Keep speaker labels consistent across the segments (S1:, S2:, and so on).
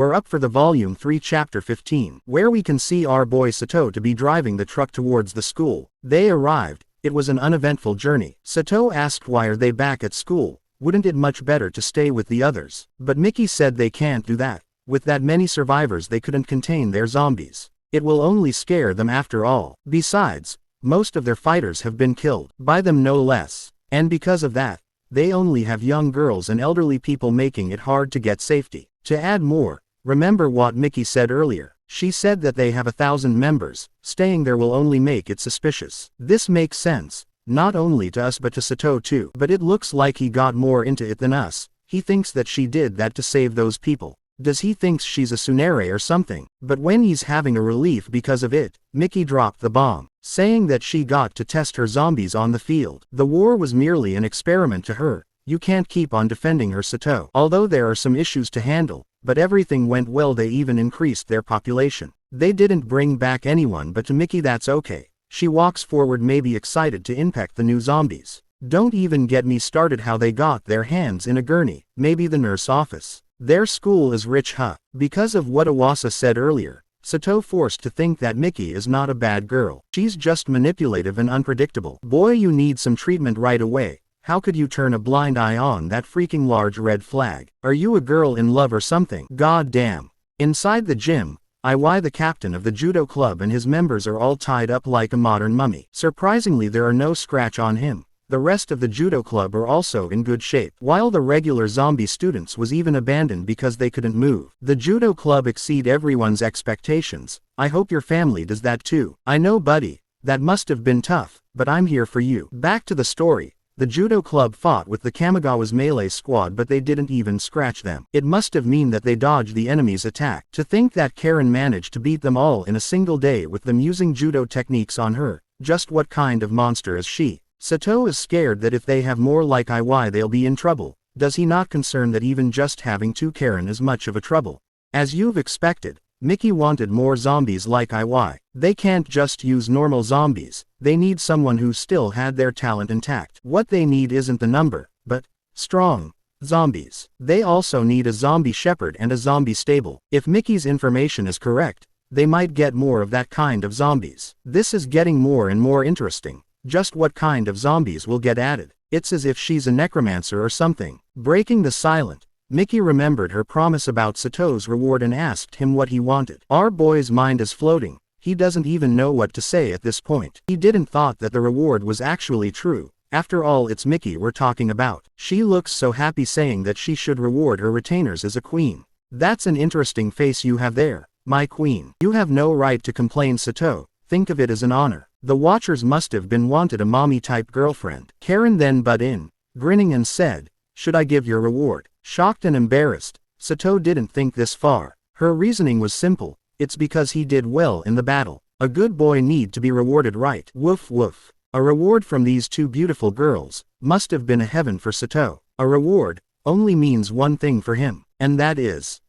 S1: We're up for the Volume 3 Chapter 15, where we can see our boy Sato to be driving the truck towards the school. They arrived. It was an uneventful journey. Sato asked why are they back at school, wouldn't it much better to stay with the others? But Miki said they can't do that. With that many survivors they couldn't contain their zombies. It will only scare them after all. Besides, most of their fighters have been killed, by them no less. And because of that, they only have young girls and elderly people making it hard to get safety. To add more, remember what Miki said earlier. She said that they have 1,000 members, staying there will only make it suspicious. This makes sense, not only to us but to Sato too. But it looks like he got more into it than us. He thinks that she did that to save those people. Does he thinks she's a tsundere or something? But when he's having a relief because of it, Miki dropped the bomb, saying that she got to test her zombies on the field. The war was merely an experiment to her. You can't keep on defending her, Sato. Although there are some issues to handle, but everything went well. They even increased their population. They didn't bring back anyone, but to Miki that's okay. She walks forward, maybe excited to infect the new zombies. Don't even get me started how they got their hands in a gurney. Maybe the nurse office. Their school is rich, huh? Because of what Iwasa said earlier, Sato forced to think that Miki is not a bad girl. She's just manipulative and unpredictable. Boy, you need some treatment right away. How could you turn a blind eye on that freaking large red flag? Are you a girl in love or something? God damn. Inside the gym, Iwai, the captain of the judo club, and his members are all tied up like a modern mummy. Surprisingly, there are no scratch on him. The rest of the judo club are also in good shape, while the regular zombie students was even abandoned because they couldn't move. The judo club exceed everyone's expectations. I hope your family does that too. I know, buddy, that must have been tough, but I'm here for you. Back to the story. The judo club fought with the Kamigawa's melee squad, but they didn't even scratch them. It must have mean that they dodged the enemy's attack. To think that Karin managed to beat them all in a single day with them using judo techniques on her. Just what kind of monster is she? Sato is scared that if they have more like Iwai they'll be in trouble. Does he not concern that even just having two Karin is much of a trouble? As you've expected, Miki wanted more zombies like Iwai. They can't just use normal zombies. They need someone who still had their talent intact. What they need isn't the number, but strong zombies. They also need a zombie shepherd and a zombie stable. If Miki's information is correct, they might get more of that kind of zombies. This is getting more and more interesting. Just what kind of zombies will get added? It's as if she's a necromancer or something. Breaking the silence, Miki remembered her promise about Sato's reward and asked him what he wanted. Our boy's mind is floating. He doesn't even know what to say at this point. He didn't thought that the reward was actually true. After all, it's Miki we're talking about. She looks so happy, saying that she should reward her retainers as a queen. That's an interesting face you have there, my queen. You have no right to complain, Sato. Think of it as an honor. The watchers must have been wanted a mommy-type girlfriend. Karin then butt in, grinning, and said, "Should I give your reward?" Shocked and embarrassed, Sato didn't think this far. Her reasoning was simple. It's because he did well in the battle. A good boy need to be rewarded, right? Woof woof. A reward from these two beautiful girls must have been a heaven for Sato. A reward only means one thing for him, and that is...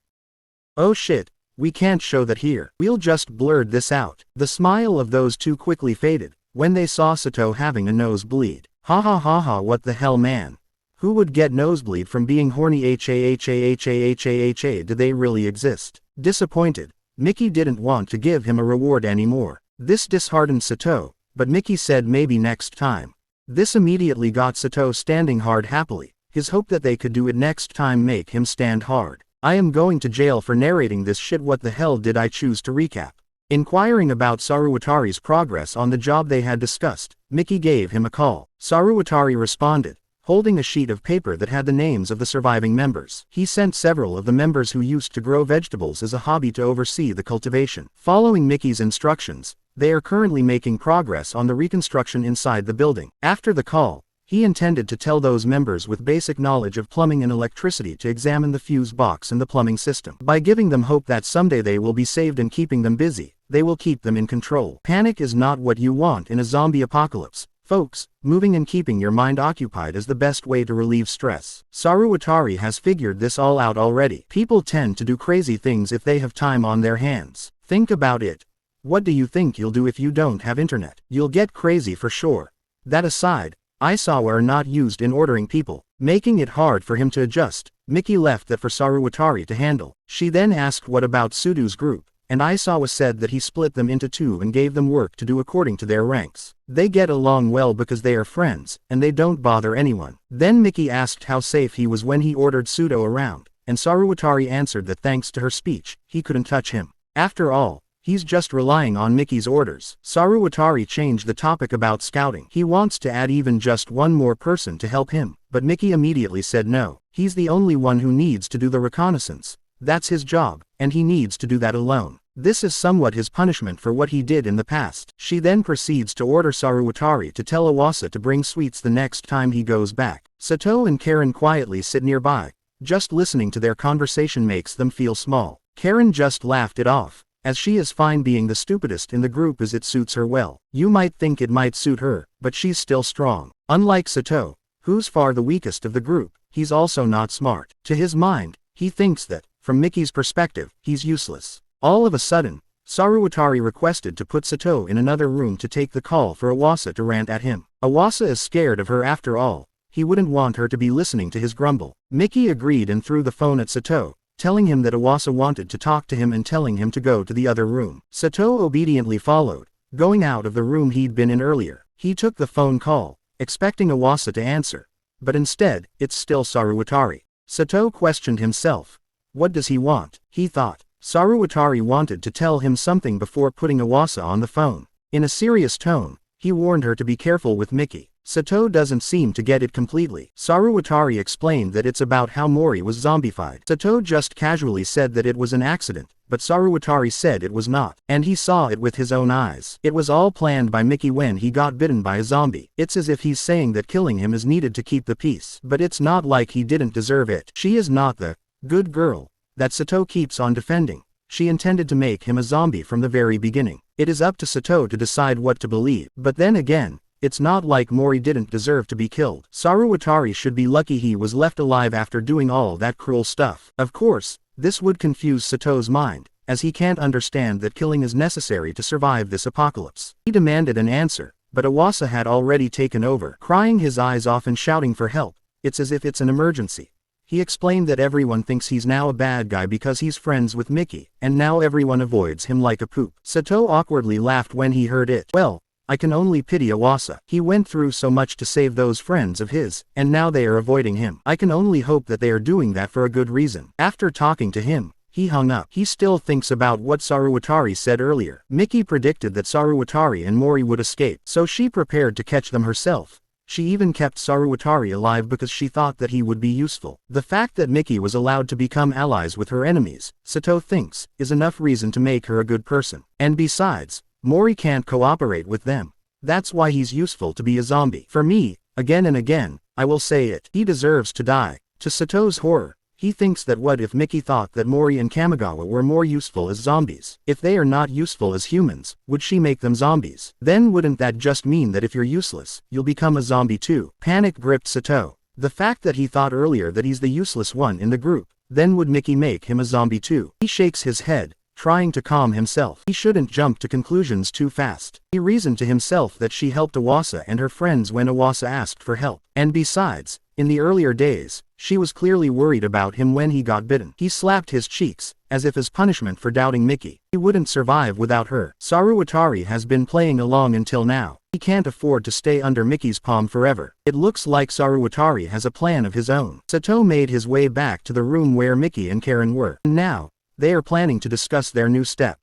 S1: Oh shit. We can't show that here. We'll just blur this out. The smile of those two quickly faded when they saw Sato having a nosebleed. Ha ha ha ha, what the hell, man? Who would get nosebleed from being horny? Do they really exist? Disappointed, Miki didn't want to give him a reward anymore. This disheartened Sato, but Miki said maybe next time. This immediately got Sato standing hard happily. His hope that they could do it next time make him stand hard. I am going to jail for narrating this shit. What the hell did I choose to recap? Inquiring about Saruwatari's progress on the job they had discussed, Miki gave him a call. Saruwatari responded, holding a sheet of paper that had the names of the surviving members. He sent several of the members who used to grow vegetables as a hobby to oversee the cultivation. Following Miki's instructions, they are currently making progress on the reconstruction inside the building. After the call, he intended to tell those members with basic knowledge of plumbing and electricity to examine the fuse box and the plumbing system. By giving them hope that someday they will be saved and keeping them busy, they will keep them in control. Panic is not what you want in a zombie apocalypse. Folks, moving and keeping your mind occupied is the best way to relieve stress. Saruwatari has figured this all out already. People tend to do crazy things if they have time on their hands. Think about it. What do you think you'll do if you don't have internet? You'll get crazy for sure. That aside, Isawa are not used in ordering people, making it hard for him to adjust. Miki left that for Saruwatari to handle. She then asked what about Sudo's group, and Aisawa said that he split them into two and gave them work to do according to their ranks. They get along well because they are friends, and they don't bother anyone. Then Miki asked how safe he was when he ordered Sudo around, and Saruwatari answered that thanks to her speech, he couldn't touch him. After all, he's just relying on Miki's orders. Saruwatari changed the topic about scouting. He wants to add even just one more person to help him, but Miki immediately said no. He's the only one who needs to do the reconnaissance. That's his job, and he needs to do that alone. This is somewhat his punishment for what he did in the past. She then proceeds to order Saruwatari to tell Iwasa to bring sweets the next time he goes back. Sato and Karin quietly sit nearby. Just listening to their conversation makes them feel small. Karin just laughed it off, as she is fine being the stupidest in the group as it suits her well. You might think it might suit her, but she's still strong. Unlike Sato, who's far the weakest of the group, he's also not smart. To his mind, he thinks that, from Miki's perspective, he's useless. All of a sudden, Saruwatari requested to put Sato in another room to take the call for Iwasa to rant at him. Iwasa is scared of her after all. He wouldn't want her to be listening to his grumble. Miki agreed and threw the phone at Sato, telling him that Iwasa wanted to talk to him and telling him to go to the other room. Sato obediently followed, going out of the room he'd been in earlier. He took the phone call, expecting Iwasa to answer, but instead, it's still Saruwatari. Sato questioned himself. What does he want? He thought. Saruwatari wanted to tell him something before putting Iwasa on the phone. In a serious tone, he warned her to be careful with Miki. Sato doesn't seem to get it completely. Saruwatari explained that it's about how Mori was zombified. Sato just casually said that it was an accident, but Saruwatari said it was not, and he saw it with his own eyes. It was all planned by Miki when he got bitten by a zombie. It's as if he's saying that killing him is needed to keep the peace, but it's not like he didn't deserve it. She is not the good girl that Sato keeps on defending. She intended to make him a zombie from the very beginning. It is up to Sato to decide what to believe. But then again, it's not like Mori didn't deserve to be killed. Saruwatari should be lucky he was left alive after doing all that cruel stuff. Of course, this would confuse Sato's mind, as he can't understand that killing is necessary to survive this apocalypse. He demanded an answer, but Iwasa had already taken over, crying his eyes off and shouting for help. It's as if it's an emergency. He explained that everyone thinks he's now a bad guy because he's friends with Miki, and now everyone avoids him like a poop. Sato awkwardly laughed when he heard it. Well, I can only pity Iwasa. He went through so much to save those friends of his, and now they are avoiding him. I can only hope that they are doing that for a good reason. After talking to him, he hung up. He still thinks about what Saruwatari said earlier. Miki predicted that Saruwatari and Mori would escape, so she prepared to catch them herself. She even kept Saruwatari alive because she thought that he would be useful. The fact that Miki was allowed to become allies with her enemies, Sato thinks, is enough reason to make her a good person. And besides, Mori can't cooperate with them. That's why he's useful to be a zombie. For me, again and again, I will say it. He deserves to die. To Sato's horror, he thinks that what if Miki thought that Mori and Kamigawa were more useful as zombies? If they are not useful as humans, would she make them zombies? Then wouldn't that just mean that if you're useless, you'll become a zombie too? Panic gripped Sato. The fact that he thought earlier that he's the useless one in the group, then would Miki make him a zombie too? He shakes his head, trying to calm himself. He shouldn't jump to conclusions too fast. He reasoned to himself that she helped Iwasa and her friends when Iwasa asked for help. And besides, in the earlier days, she was clearly worried about him when he got bitten. He slapped his cheeks, as if as punishment for doubting Miki. He wouldn't survive without her. Saruwatari has been playing along until now. He can't afford to stay under Miki's palm forever. It looks like Saruwatari has a plan of his own. Sato made his way back to the room where Miki and Karin were. And now, they are planning to discuss their new step.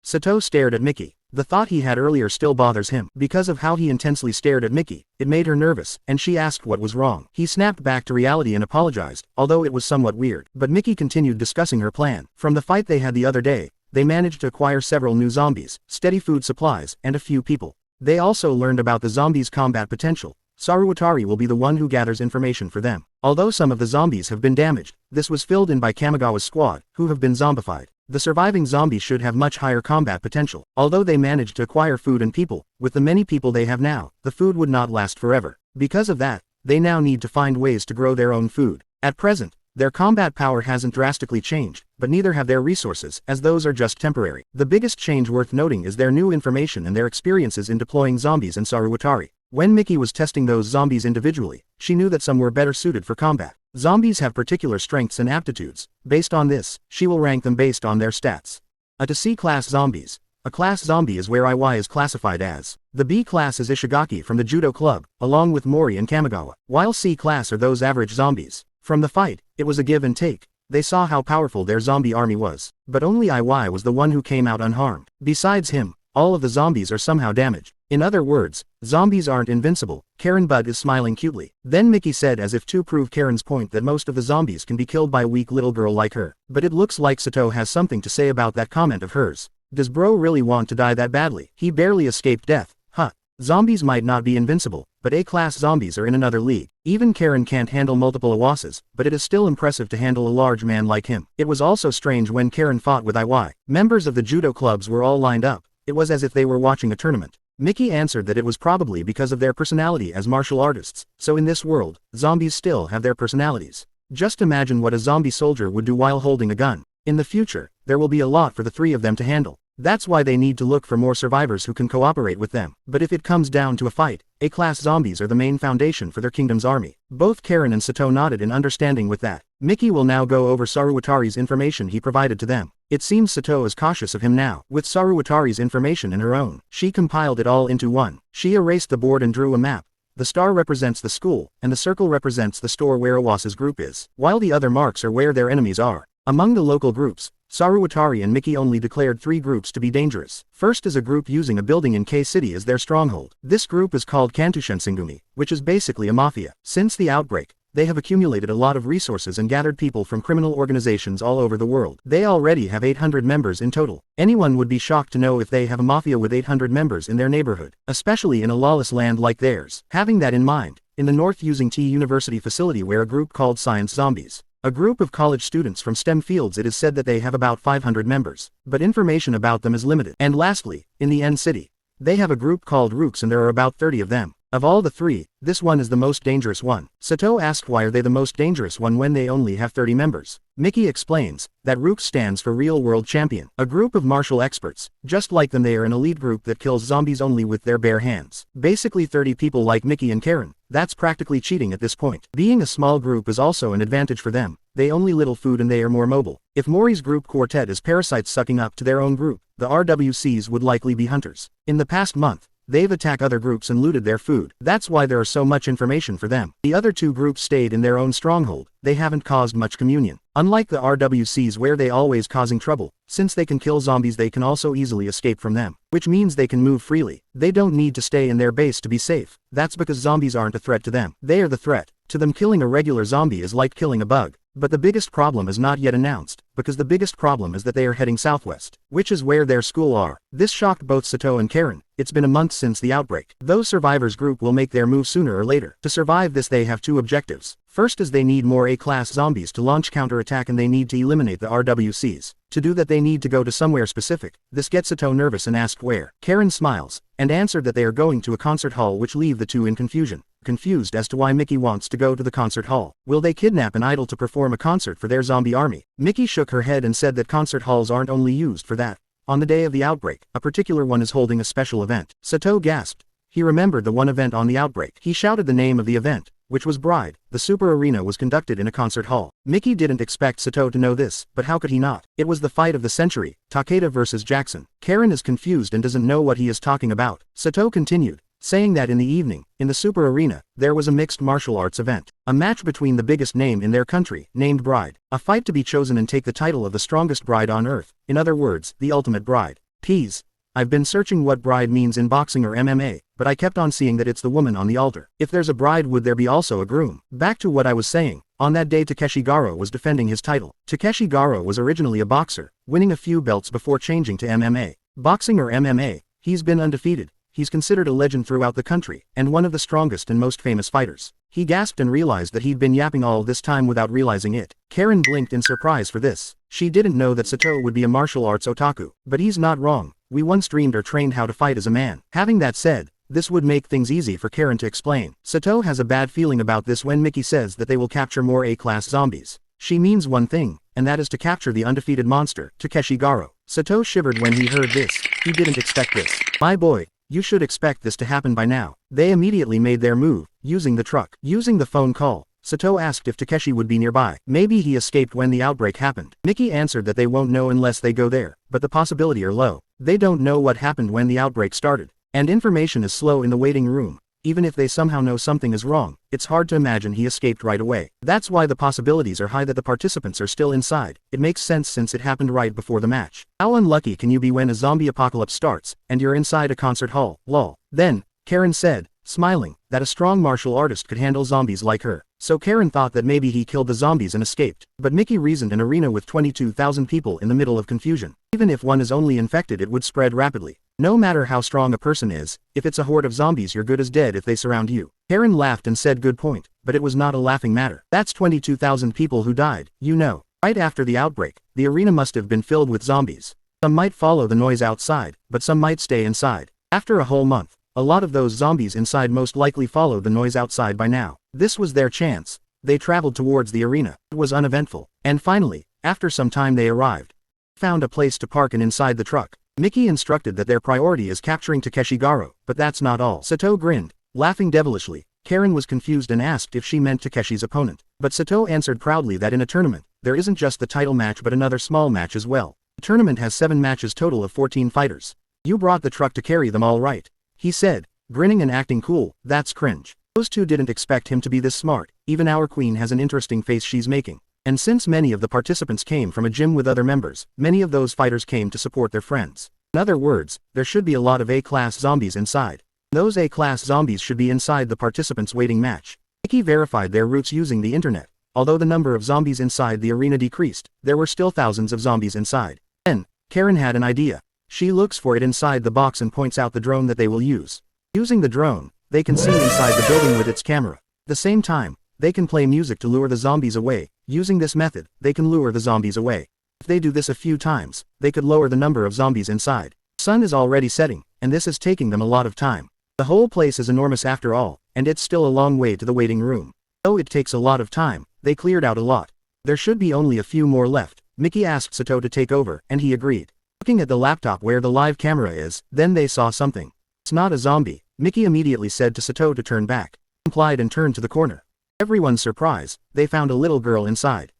S1: Sato stared at Miki. The thought he had earlier still bothers him. Because of how he intensely stared at Miki, it made her nervous, and she asked what was wrong. He snapped back to reality and apologized, although it was somewhat weird. But Miki continued discussing her plan. From the fight they had the other day, they managed to acquire several new zombies, steady food supplies, and a few people. They also learned about the zombies' combat potential. Saruwatari will be the one who gathers information for them. Although some of the zombies have been damaged, this was filled in by Kamigawa's squad, who have been zombified. The surviving zombies should have much higher combat potential. Although they managed to acquire food and people, with the many people they have now, the food would not last forever. Because of that, they now need to find ways to grow their own food. At present, their combat power hasn't drastically changed, but neither have their resources, as those are just temporary. The biggest change worth noting is their new information and their experiences in deploying zombies and Saruwatari. When Miki was testing those zombies individually, she knew that some were better suited for combat. Zombies have particular strengths and aptitudes. Based on this, she will rank them based on their stats. A to C class zombies. A class zombie is where IY is classified as. The B class is Ishigaki from the Judo club, along with Mori and Kamigawa, while C class are those average zombies. From the fight, it was a give and take. They saw how powerful their zombie army was, but only IY was the one who came out unharmed. Besides him, all of the zombies are somehow damaged. In other words, zombies aren't invincible. Karin Bud is smiling cutely. Then Miki said as if to prove Karin's point that most of the zombies can be killed by a weak little girl like her. But it looks like Sato has something to say about that comment of hers. Does bro really want to die that badly? He barely escaped death. Huh. Zombies might not be invincible, but A-class zombies are in another league. Even Karin can't handle multiple Iwases, but it is still impressive to handle a large man like him. It was also strange when Karin fought with IY. Members of the judo clubs were all lined up. It was as if they were watching a tournament. Miki answered that it was probably because of their personality as martial artists, so in this world, zombies still have their personalities. Just imagine what a zombie soldier would do while holding a gun. In the future, there will be a lot for the three of them to handle. That's why they need to look for more survivors who can cooperate with them. But if it comes down to a fight, A-class zombies are the main foundation for their kingdom's army. Both Karin and Sato nodded in understanding with that. Miki will now go over Saruwatari's information he provided to them. It seems Sato is cautious of him now. With Saruwatari's information and her own, she compiled it all into one. She erased the board and drew a map. The star represents the school, and the circle represents the store where Iwasa's group is, while the other marks are where their enemies are. Among the local groups, Saruwatari and Miki only declared 3 groups to be dangerous. First is a group using a building in K-City as their stronghold. This group is called Kantushensingumi, which is basically a mafia. Since the outbreak, they have accumulated a lot of resources and gathered people from criminal organizations all over the world. They already have 800 members in total. Anyone would be shocked to know if they have a mafia with 800 members in their neighborhood, especially in a lawless land like theirs. Having that in mind, in the north using T University facility where a group called Science Zombies. A group of college students from STEM fields, it is said that they have about 500 members, but information about them is limited. And lastly, in the N city, they have a group called Rooks and there are about 30 of them. Of all the 3, this one is the most dangerous one. Sato asked why are they the most dangerous one when they only have 30 members. Miki explains that Rooks stands for Real World Champion, a group of martial experts. Just like them, they are an elite group that kills zombies only with their bare hands. Basically 30 people like Miki and Karin. That's practically cheating at this point. Being a small group is also an advantage for them. They only little food and they are more mobile. If Mori's group quartet is parasites sucking up to their own group, the RWCs would likely be hunters. In the past month, they've attacked other groups and looted their food. That's why there is so much information for them. The other 2 groups stayed in their own stronghold. They haven't caused much communion. Unlike the RWCs where they always causing trouble, since they can kill zombies they can also easily escape from them, which means they can move freely. They don't need to stay in their base to be safe. That's because zombies aren't a threat to them. They are the threat. To them, killing a regular zombie is like killing a bug. But the biggest problem is not yet announced, because the biggest problem is that they are heading southwest, which is where their school are. This shocked both Sato and Karin. It's been a month since the outbreak. Those survivors group will make their move sooner or later. To survive this they have 2 objectives. First is they need more A-class zombies to launch counterattack and they need to eliminate the RWCs. To do that they need to go to somewhere specific. This gets Sato nervous and asked where. Karin smiles, and answered that they are going to a concert hall, which leave the 2 in confusion. Confused as to why Miki wants to go to the concert hall. Will they kidnap an idol to perform a concert for their zombie army? Miki shook her head and said that concert halls aren't only used for that. On the day of the outbreak, a particular one is holding a special event. Sato gasped. He remembered the one event on the outbreak. He shouted the name of the event, which was Bride. The super arena was conducted in a concert hall. Miki didn't expect Sato to know this, but how could he not? It was the fight of the century, Takeda versus Jackson. Karin is confused and doesn't know what he is talking about. Sato continued, saying that in the evening, in the super arena, there was a mixed martial arts event. A match between the biggest name in their country, named Bride. A fight to be chosen and take the title of the strongest bride on earth. In other words, the ultimate bride. Peas. I've been searching what bride means in boxing or MMA, but I kept on seeing that it's the woman on the altar. If there's a bride, would there be also a groom? Back to what I was saying. On that day Takeshi Garou was defending his title. Takeshi Garou was originally a boxer, winning a few belts before changing to MMA. Boxing or MMA, he's been undefeated. He's considered a legend throughout the country, and one of the strongest and most famous fighters. He gasped and realized that he'd been yapping all this time without realizing it. Karin blinked in surprise for this. She didn't know that Sato would be a martial arts otaku. But he's not wrong. We once dreamed or trained how to fight as a man. Having that said, this would make things easy for Karin to explain. Sato has a bad feeling about this when Miki says that they will capture more A-class zombies. She means one thing, and that is to capture the undefeated monster, Takeshi Garou. Sato shivered when he heard this. He didn't expect this. My boy, you should expect this to happen by now. They immediately made their move, using the truck. Using the phone call, Sato asked if Takeshi would be nearby. Maybe he escaped when the outbreak happened. Miki answered that they won't know unless they go there, but the possibility are low. They don't know what happened when the outbreak started. And information is slow in the waiting room. Even if they somehow know something is wrong, it's hard to imagine he escaped right away. That's why the possibilities are high that the participants are still inside. It makes sense since it happened right before the match. How unlucky can you be when a zombie apocalypse starts, and you're inside a concert hall, lol. Then, Karin said, smiling, that a strong martial artist could handle zombies like her. So Karin thought that maybe he killed the zombies and escaped. But Miki reasoned an arena with 22,000 people in the middle of confusion. Even if one is only infected, it would spread rapidly. No matter how strong a person is, if it's a horde of zombies, you're good as dead if they surround you. Karin laughed and said good point, but it was not a laughing matter. That's 22,000 people who died, you know. Right after the outbreak, the arena must have been filled with zombies. Some might follow the noise outside, but some might stay inside. After a whole month, a lot of those zombies inside most likely followed the noise outside by now. This was their chance. They traveled towards the arena. It was uneventful. And finally, after some time they arrived. Found a place to park and inside the truck. Miki instructed that their priority is capturing Takeshi Garou, but that's not all. Sato grinned, laughing devilishly. Karin was confused and asked if she meant Takeshi's opponent. But Sato answered proudly that in a tournament, there isn't just the title match but another small match as well. The tournament has 7 matches total of 14 fighters. You brought the truck to carry them all right, he said, grinning and acting cool. That's cringe. Those two didn't expect him to be this smart. Even our queen has an interesting face she's making. And since many of the participants came from a gym with other members, many of those fighters came to support their friends. In other words, there should be a lot of A-class zombies inside. Those A-class zombies should be inside the participants' waiting match. Miki verified their routes using the internet. Although the number of zombies inside the arena decreased, there were still thousands of zombies inside. Then, Karin had an idea. She looks for it inside the box and points out the drone that they will use. Using the drone, they can see inside the building with its camera. At the same time, they can play music to lure the zombies away. Using this method, they can lure the zombies away. If they do this a few times, they could lower the number of zombies inside. The sun is already setting, and this is taking them a lot of time. The whole place is enormous after all, and it's still a long way to the waiting room. Though it takes a lot of time, they cleared out a lot. There should be only a few more left. Miki asked Sato to take over, and he agreed. Looking at the laptop where the live camera is, then they saw something. It's not a zombie, Miki immediately said to Sato to turn back. He complied and turned to the corner. Everyone's surprise, they found a little girl inside.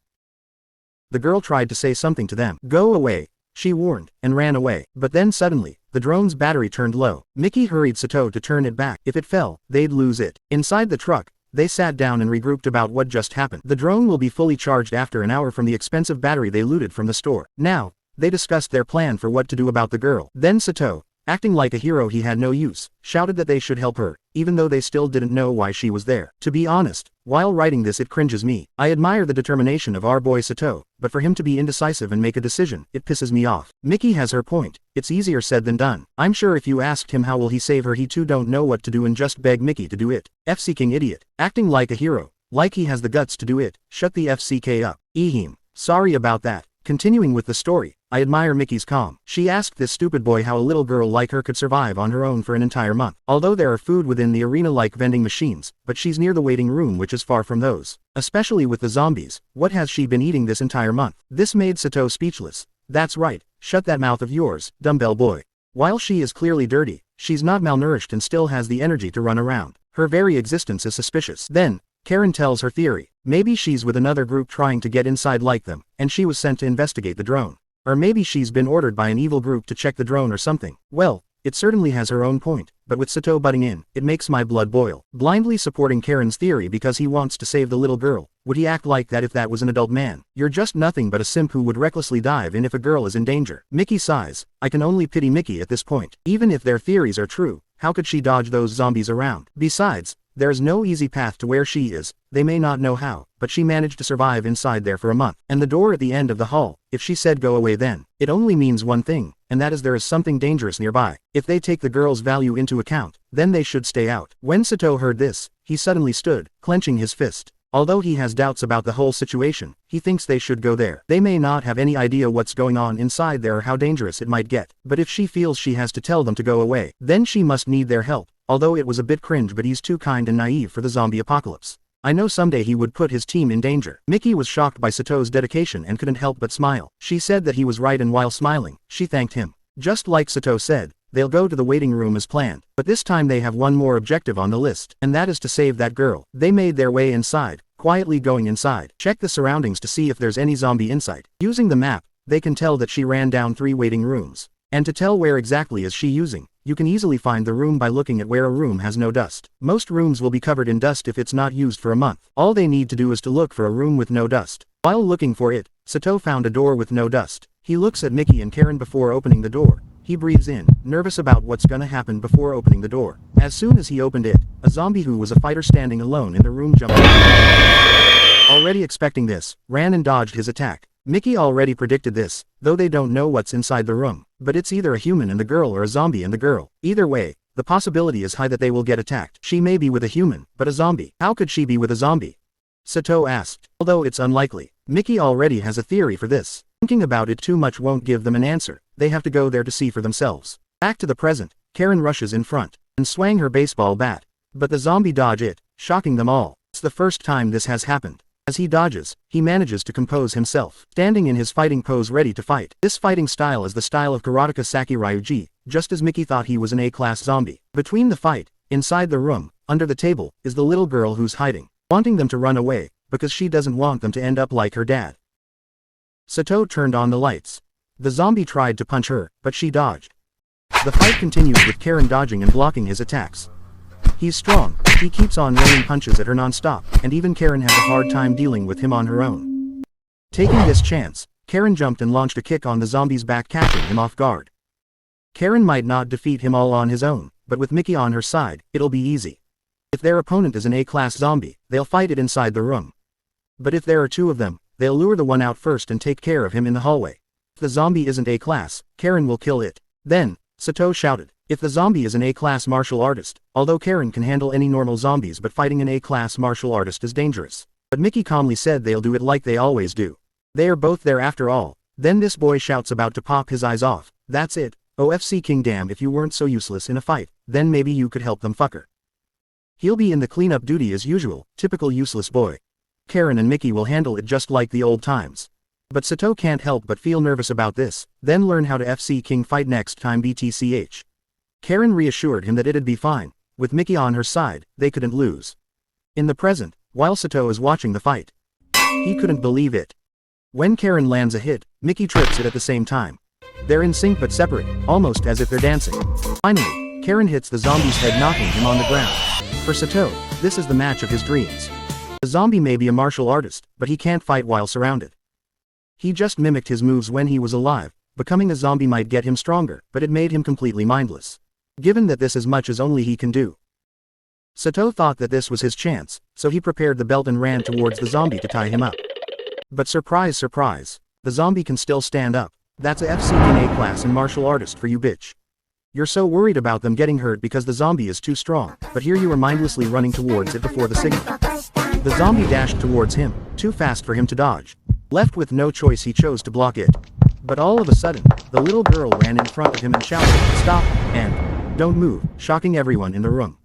S1: The girl tried to say something to them. Go away, she warned, and ran away. But then suddenly, the drone's battery turned low. Miki hurried Sato to turn it back. If it fell, they'd lose it. Inside the truck, they sat down and regrouped about what just happened. The drone will be fully charged after an hour from the expensive battery they looted from the store. Now, they discussed their plan for what to do about the girl. Then Sato, acting like a hero he had no use, shouted that they should help her, even though they still didn't know why she was there. To be honest, while writing this it cringes me. I admire the determination of our boy Sato, but for him to be indecisive and make a decision, it pisses me off. Miki has her point. It's easier said than done. I'm sure if you asked him how will he save her, he too don't know what to do and just beg Miki to do it. F-seeking idiot. Acting like a hero. Like he has the guts to do it. Shut the FCK up. Ehem. Sorry about that. Continuing with the story, I admire Miki's calm. She asked this stupid boy how a little girl like her could survive on her own for an entire month. Although there are food within the arena like vending machines, but she's near the waiting room which is far from those. Especially with the zombies, what has she been eating this entire month? This made Sato speechless. That's right, shut that mouth of yours, dumbbell boy. While she is clearly dirty, she's not malnourished and still has the energy to run around. Her very existence is suspicious. Then, Karin tells her theory. Maybe she's with another group trying to get inside like them, and she was sent to investigate the drone. Or maybe she's been ordered by an evil group to check the drone or something. Well, it certainly has her own point, but with Sato butting in, it makes my blood boil. Blindly supporting Karin's theory because he wants to save the little girl. Would he act like that if that was an adult man? You're just nothing but a simp who would recklessly dive in if a girl is in danger. Miki sighs. I can only pity Miki at this point. Even if their theories are true, how could she dodge those zombies around? Besides, there's no easy path to where she is. They may not know how, but she managed to survive inside there for a month. And the door at the end of the hall, if she said go away then, it only means one thing, and that is there is something dangerous nearby. If they take the girl's value into account, then they should stay out. When Sato heard this, he suddenly stood, clenching his fist. Although he has doubts about the whole situation, he thinks they should go there. They may not have any idea what's going on inside there or how dangerous it might get, but if she feels she has to tell them to go away, then she must need their help. Although it was a bit cringe, but he's too kind and naive for the zombie apocalypse. I know someday he would put his team in danger. Miki was shocked by Sato's dedication and couldn't help but smile. She said that he was right, and while smiling, she thanked him. Just like Sato said, they'll go to the waiting room as planned. But this time they have one more objective on the list, and that is to save that girl. They made their way inside, quietly going inside. Check the surroundings to see if there's any zombie in sight. Using the map, they can tell that she ran down 3 waiting rooms. And to tell where exactly is she using, you can easily find the room by looking at where a room has no dust. Most rooms will be covered in dust if it's not used for a month. All they need to do is to look for a room with no dust. While looking for it, Sato found a door with no dust. He looks at Miki and Karin before opening the door. He breathes in, nervous about what's gonna happen before opening the door. As soon as he opened it, a zombie who was a fighter standing alone in the room jumped out. Already expecting this, ran and dodged his attack. Miki already predicted this, though they don't know what's inside the room. But it's either a human and the girl or a zombie and the girl. Either way, the possibility is high that they will get attacked. She may be with a human, but a zombie. How could she be with a zombie? Sato asked. Although it's unlikely, Miki already has a theory for this. Thinking about it too much won't give them an answer. They have to go there to see for themselves. Back to the present, Karin rushes in front and swang her baseball bat. But the zombie dodge it, shocking them all. It's the first time this has happened. As he dodges, he manages to compose himself, standing in his fighting pose ready to fight. This fighting style is the style of Karateka Sakuryuji, just as Miki thought he was an A-class zombie. Between the fight, inside the room, under the table, is the little girl who's hiding, wanting them to run away, because she doesn't want them to end up like her dad. Sato turned on the lights. The zombie tried to punch her, but she dodged. The fight continues with Karin dodging and blocking his attacks. He's strong, he keeps on raining punches at her non-stop, and even Karin has a hard time dealing with him on her own. Taking this chance, Karin jumped and launched a kick on the zombie's back, catching him off guard. Karin might not defeat him all on his own, but with Miki on her side, it'll be easy. If their opponent is an A-class zombie, they'll fight it inside the room. But if there are 2 of them, they'll lure the one out first and take care of him in the hallway. If the zombie isn't A-class, Karin will kill it. Then, Sato shouted, if the zombie is an A-class martial artist, although Karin can handle any normal zombies, but fighting an A-class martial artist is dangerous. But Miki calmly said they'll do it like they always do. They are both there after all. Then this boy shouts, about to pop his eyes off. That's it. OFC King, damn, if you weren't so useless in a fight, then maybe you could help them, fucker. He'll be in the cleanup duty as usual, typical useless boy. Karin and Miki will handle it just like the old times. But Sato can't help but feel nervous about this, then learn how to FC King fight next time BTCH. Karin reassured him that it'd be fine. With Miki on her side, they couldn't lose. In the present, while Sato is watching the fight, he couldn't believe it. When Karin lands a hit, Miki trips it at the same time. They're in sync but separate, almost as if they're dancing. Finally, Karin hits the zombie's head, knocking him on the ground. For Sato, this is the match of his dreams. The zombie may be a martial artist, but he can't fight while surrounded. He just mimicked his moves when he was alive. Becoming a zombie might get him stronger, but it made him completely mindless. Given that this is much as only he can do. Sato thought that this was his chance, so he prepared the belt and ran towards the zombie to tie him up. But surprise surprise, the zombie can still stand up. That's a FC King A-class and martial artist for you, bitch. You're so worried about them getting hurt because the zombie is too strong, but here you are mindlessly running towards it before the signal. The zombie dashed towards him, too fast for him to dodge. Left with no choice, he chose to block it. But all of a sudden, the little girl ran in front of him and shouted, "Stop!" and "Don't move," shocking everyone in the room.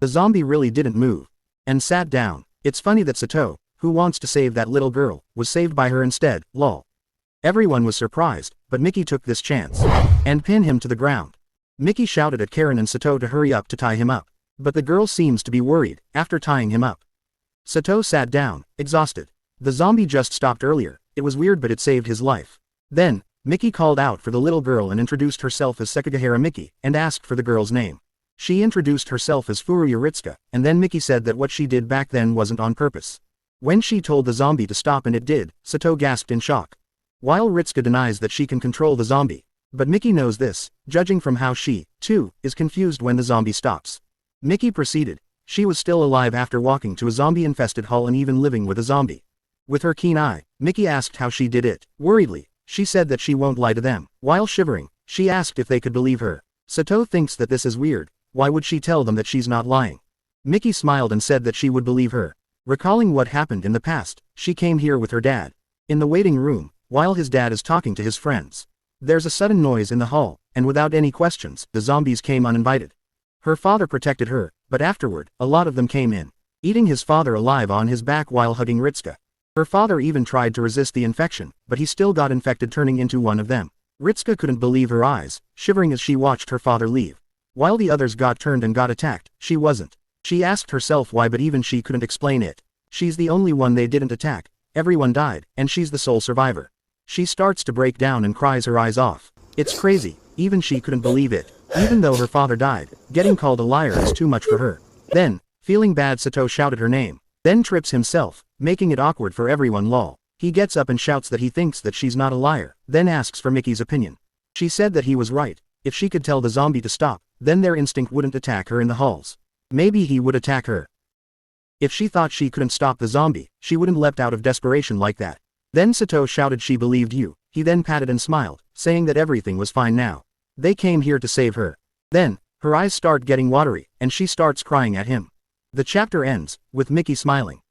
S1: The zombie really didn't move. And sat down. It's funny that Sato, who wants to save that little girl, was saved by her instead, lol. Everyone was surprised, but Miki took this chance. And pinned him to the ground. Miki shouted at Karin and Sato to hurry up to tie him up. But the girl seems to be worried, after tying him up. Sato sat down, exhausted. The zombie just stopped earlier. It was weird, but it saved his life. Then, Miki called out for the little girl and introduced herself as Sekigahara Miki, and asked for the girl's name. She introduced herself as Furuya Ritsuka, and then Miki said that what she did back then wasn't on purpose. When she told the zombie to stop and it did, Sato gasped in shock. While Ritsuka denies that she can control the zombie. But Miki knows this, judging from how she, too, is confused when the zombie stops. Miki proceeded. She was still alive after walking to a zombie-infested hall and even living with a zombie. With her keen eye, Miki asked how she did it. Worriedly, she said that she won't lie to them. While shivering, she asked if they could believe her. Sato thinks that this is weird. Why would she tell them that she's not lying? Miki smiled and said that she would believe her. Recalling what happened in the past, she came here with her dad. In the waiting room, while his dad is talking to his friends. There's a sudden noise in the hall, and without any questions, the zombies came uninvited. Her father protected her, but afterward, a lot of them came in, eating his father alive on his back while hugging Ritsuka. Her father even tried to resist the infection, but he still got infected, turning into one of them. Ritsuka couldn't believe her eyes, shivering as she watched her father leave. While the others got turned and got attacked, she wasn't. She asked herself why, but even she couldn't explain it. She's the only one they didn't attack, everyone died, and she's the sole survivor. She starts to break down and cries her eyes off. It's crazy, even she couldn't believe it. Even though her father died, getting called a liar is too much for her. Then, feeling bad, Sato shouted her name. Then trips himself, making it awkward for everyone. Lol. He gets up and shouts that he thinks that she's not a liar, then asks for Miki's opinion. She said that he was right. If she could tell the zombie to stop, then their instinct wouldn't attack her in the halls. Maybe he would attack her. If she thought she couldn't stop the zombie, she wouldn't leapt out of desperation like that. Then Sato shouted she believed you. He then patted and smiled, saying that everything was fine now. They came here to save her. Then, her eyes start getting watery, and she starts crying at him. The chapter ends, with Miki smiling.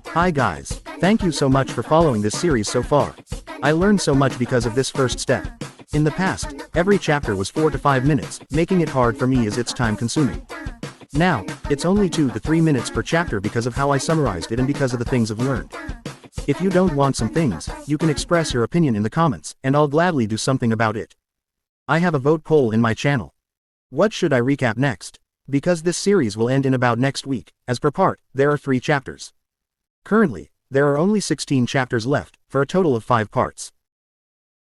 S1: Hi guys, thank you so much for following this series so far. I learned so much because of this first step. In the past, every chapter was 4 to 5 minutes, making it hard for me as it's time consuming. Now, it's only 2 to 3 minutes per chapter because of how I summarized it and because of the things I've learned. If you don't want some things, you can express your opinion in the comments, and I'll gladly do something about it. I have a vote poll in my channel. What should I recap next? Because this series will end in about next week, as per part, there are 3 chapters. Currently, there are only 16 chapters left, for a total of 5 parts.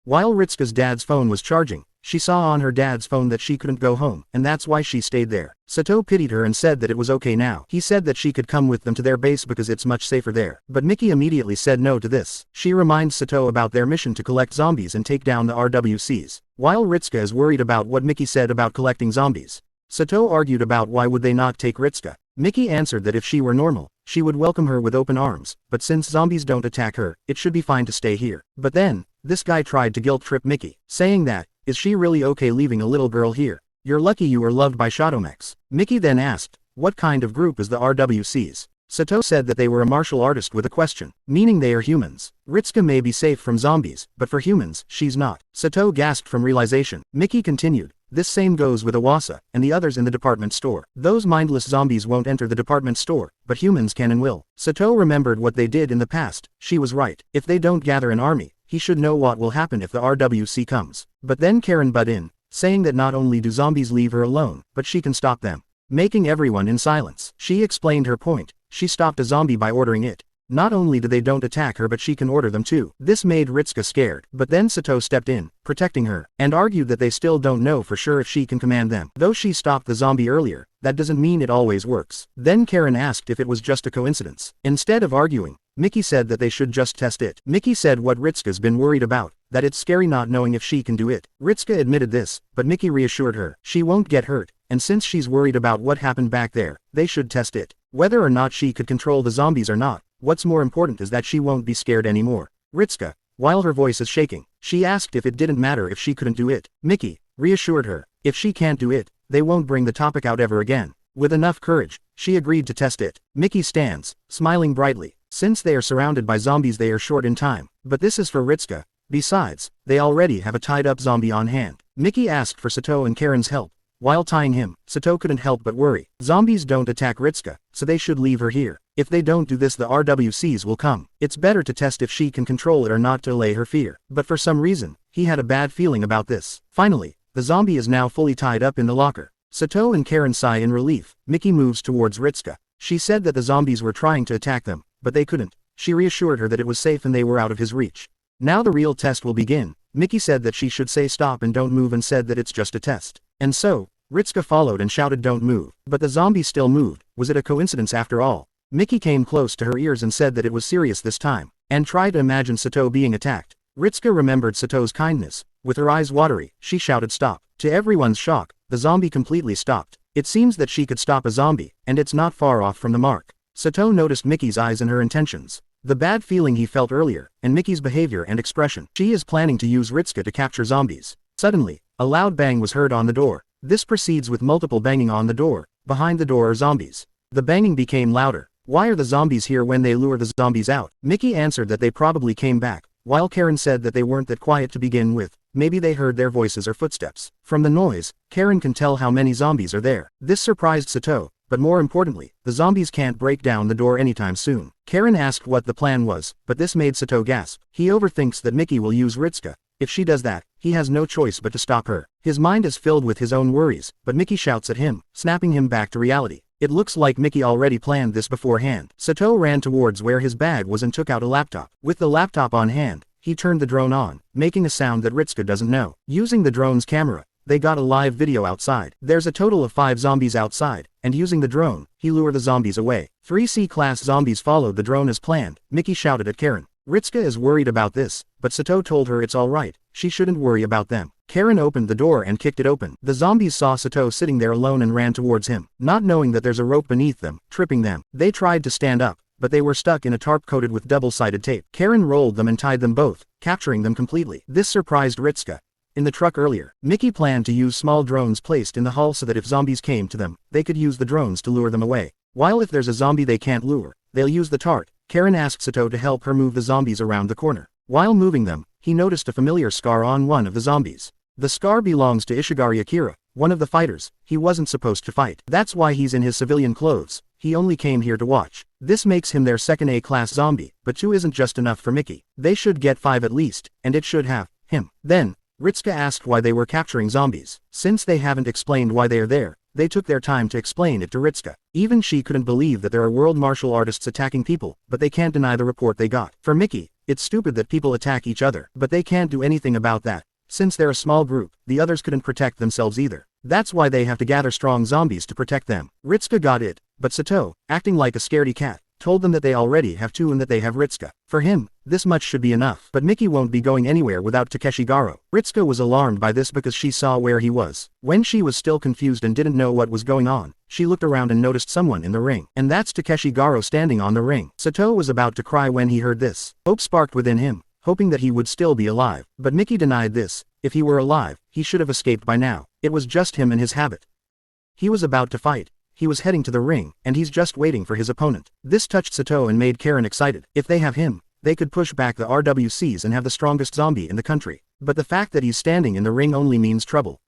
S1: While Ritsuka's dad's phone was charging, she saw on her dad's phone that she couldn't go home, and that's why she stayed there. Sato pitied her and said that it was okay now. He said that she could come with them to their base because it's much safer there. But Miki immediately said no to this. She reminds Sato about their mission to collect zombies and take down the RWCs. While Ritsuka is worried about what Miki said about collecting zombies, Sato argued about why would they not take Ritsuka. Miki answered that if she were normal, she would welcome her with open arms, but since zombies don't attack her, it should be fine to stay here. But then, this guy tried to guilt-trip Miki, saying that, is she really okay leaving a little girl here? You're lucky you were loved by Shadomex. Miki then asked, what kind of group is the RWCs? Sato said that they were a martial artist with a question, meaning they are humans. Ritsuka may be safe from zombies, but for humans, she's not. Sato gasped from realization. Miki continued, this same goes with Awasa, and the others in the department store. Those mindless zombies won't enter the department store, but humans can and will. Sato remembered what they did in the past. She was right. If they don't gather an army, he should know what will happen if the RWC comes. But then Karin butt in, saying that not only do zombies leave her alone, but she can stop them. Making everyone in silence. She explained her point. She stopped a zombie by ordering it. Not only do they don't attack her but she can order them too. This made Ritsuka scared, but then Sato stepped in, protecting her, and argued that they still don't know for sure if she can command them. Though she stopped the zombie earlier, that doesn't mean it always works. Then Karin asked if it was just a coincidence. Instead of arguing, Miki said that they should just test it. Miki said what Ritsuka's been worried about, that it's scary not knowing if she can do it. Ritsuka admitted this, but Miki reassured her, she won't get hurt, and since she's worried about what happened back there, they should test it. Whether or not she could control the zombies or not, what's more important is that she won't be scared anymore. Ritsuka, while her voice is shaking, she asked if it didn't matter if she couldn't do it. Miki reassured her, if she can't do it, they won't bring the topic out ever again. With enough courage, she agreed to test it. Miki stands, smiling brightly. Since they are surrounded by zombies they are short in time, but this is for Ritsuka. Besides, they already have a tied-up zombie on hand. Miki asked for Sato and Karin's help. While tying him, Sato couldn't help but worry. Zombies don't attack Ritsuka, so they should leave her here. If they don't do this the RWCs will come. It's better to test if she can control it or not to allay her fear. But for some reason, he had a bad feeling about this. Finally, the zombie is now fully tied up in the locker. Sato and Karin sigh in relief. Miki moves towards Ritsuka. She said that the zombies were trying to attack them, but they couldn't. She reassured her that it was safe and they were out of his reach. Now the real test will begin. Miki said that she should say stop and don't move and said that it's just a test. And so, Ritsuka followed and shouted don't move. But the zombie still moved. Was it a coincidence after all? Miki came close to her ears and said that it was serious this time, and tried to imagine Sato being attacked. Ritsuka remembered Sato's kindness. With her eyes watery, she shouted stop. To everyone's shock, the zombie completely stopped. It seems that she could stop a zombie, and it's not far off from the mark. Sato noticed Miki's eyes and her intentions. The bad feeling he felt earlier, and Miki's behavior and expression. She is planning to use Ritsuka to capture zombies. Suddenly, a loud bang was heard on the door. This proceeds with multiple banging on the door. Behind the door are zombies. The banging became louder. Why are the zombies here when they lure the zombies out? Miki answered that they probably came back, while Karin said that they weren't that quiet to begin with. Maybe they heard their voices or footsteps. From the noise, Karin can tell how many zombies are there. This surprised Sato, but more importantly, the zombies can't break down the door anytime soon. Karin asked what the plan was, but this made Sato gasp. He overthinks that Miki will use Ritsuka. If she does that, he has no choice but to stop her. His mind is filled with his own worries, but Miki shouts at him, snapping him back to reality. It looks like Miki already planned this beforehand. Sato ran towards where his bag was and took out a laptop. With the laptop on hand, he turned the drone on, making a sound that Ritsuka doesn't know. Using the drone's camera, they got a live video outside. There's a total of 5 zombies outside, and using the drone, he lured the zombies away. 3 C-class zombies followed the drone as planned. Miki shouted at Karin. Ritsuka is worried about this, but Sato told her it's alright, she shouldn't worry about them. Karin opened the door and kicked it open. The zombies saw Sato sitting there alone and ran towards him, not knowing that there's a rope beneath them, tripping them. They tried to stand up, but they were stuck in a tarp coated with double-sided tape. Karin rolled them and tied them both, capturing them completely. This surprised Ritsuka. In the truck earlier, Miki planned to use small drones placed in the hull so that if zombies came to them, they could use the drones to lure them away. While if there's a zombie they can't lure, they'll use the tarp. Karin asked Sato to help her move the zombies around the corner. While moving them, he noticed a familiar scar on one of the zombies. The scar belongs to Ishigari Akira, one of the fighters. He wasn't supposed to fight. That's why he's in his civilian clothes. He only came here to watch. This makes him their second A-class zombie, but 2 isn't just enough for Miki. They should get 5 at least, and it should have him. Then, Ritsuka asked why they were capturing zombies. Since they haven't explained why they are there, they took their time to explain it to Ritsuka. Even she couldn't believe that there are world martial artists attacking people, but they can't deny the report they got. For Miki, it's stupid that people attack each other, but they can't do anything about that. Since they're a small group, the others couldn't protect themselves either. That's why they have to gather strong zombies to protect them. Ritsuka got it, but Sato, acting like a scaredy cat, told them that they already have 2 and that they have Ritsuka. For him, this much should be enough. But Miki won't be going anywhere without Takeshi Garou. Ritsuka was alarmed by this because she saw where he was. When she was still confused and didn't know what was going on, she looked around and noticed someone in the ring. And that's Takeshi Garou standing on the ring. Sato was about to cry when he heard this. Hope sparked within him, hoping that he would still be alive. But Miki denied this. If he were alive, he should have escaped by now. It was just him and his habit. He was about to fight. He was heading to the ring, and he's just waiting for his opponent. This touched Sato and made Karin excited. If they have him, they could push back the RWCs and have the strongest zombie in the country. But the fact that he's standing in the ring only means trouble.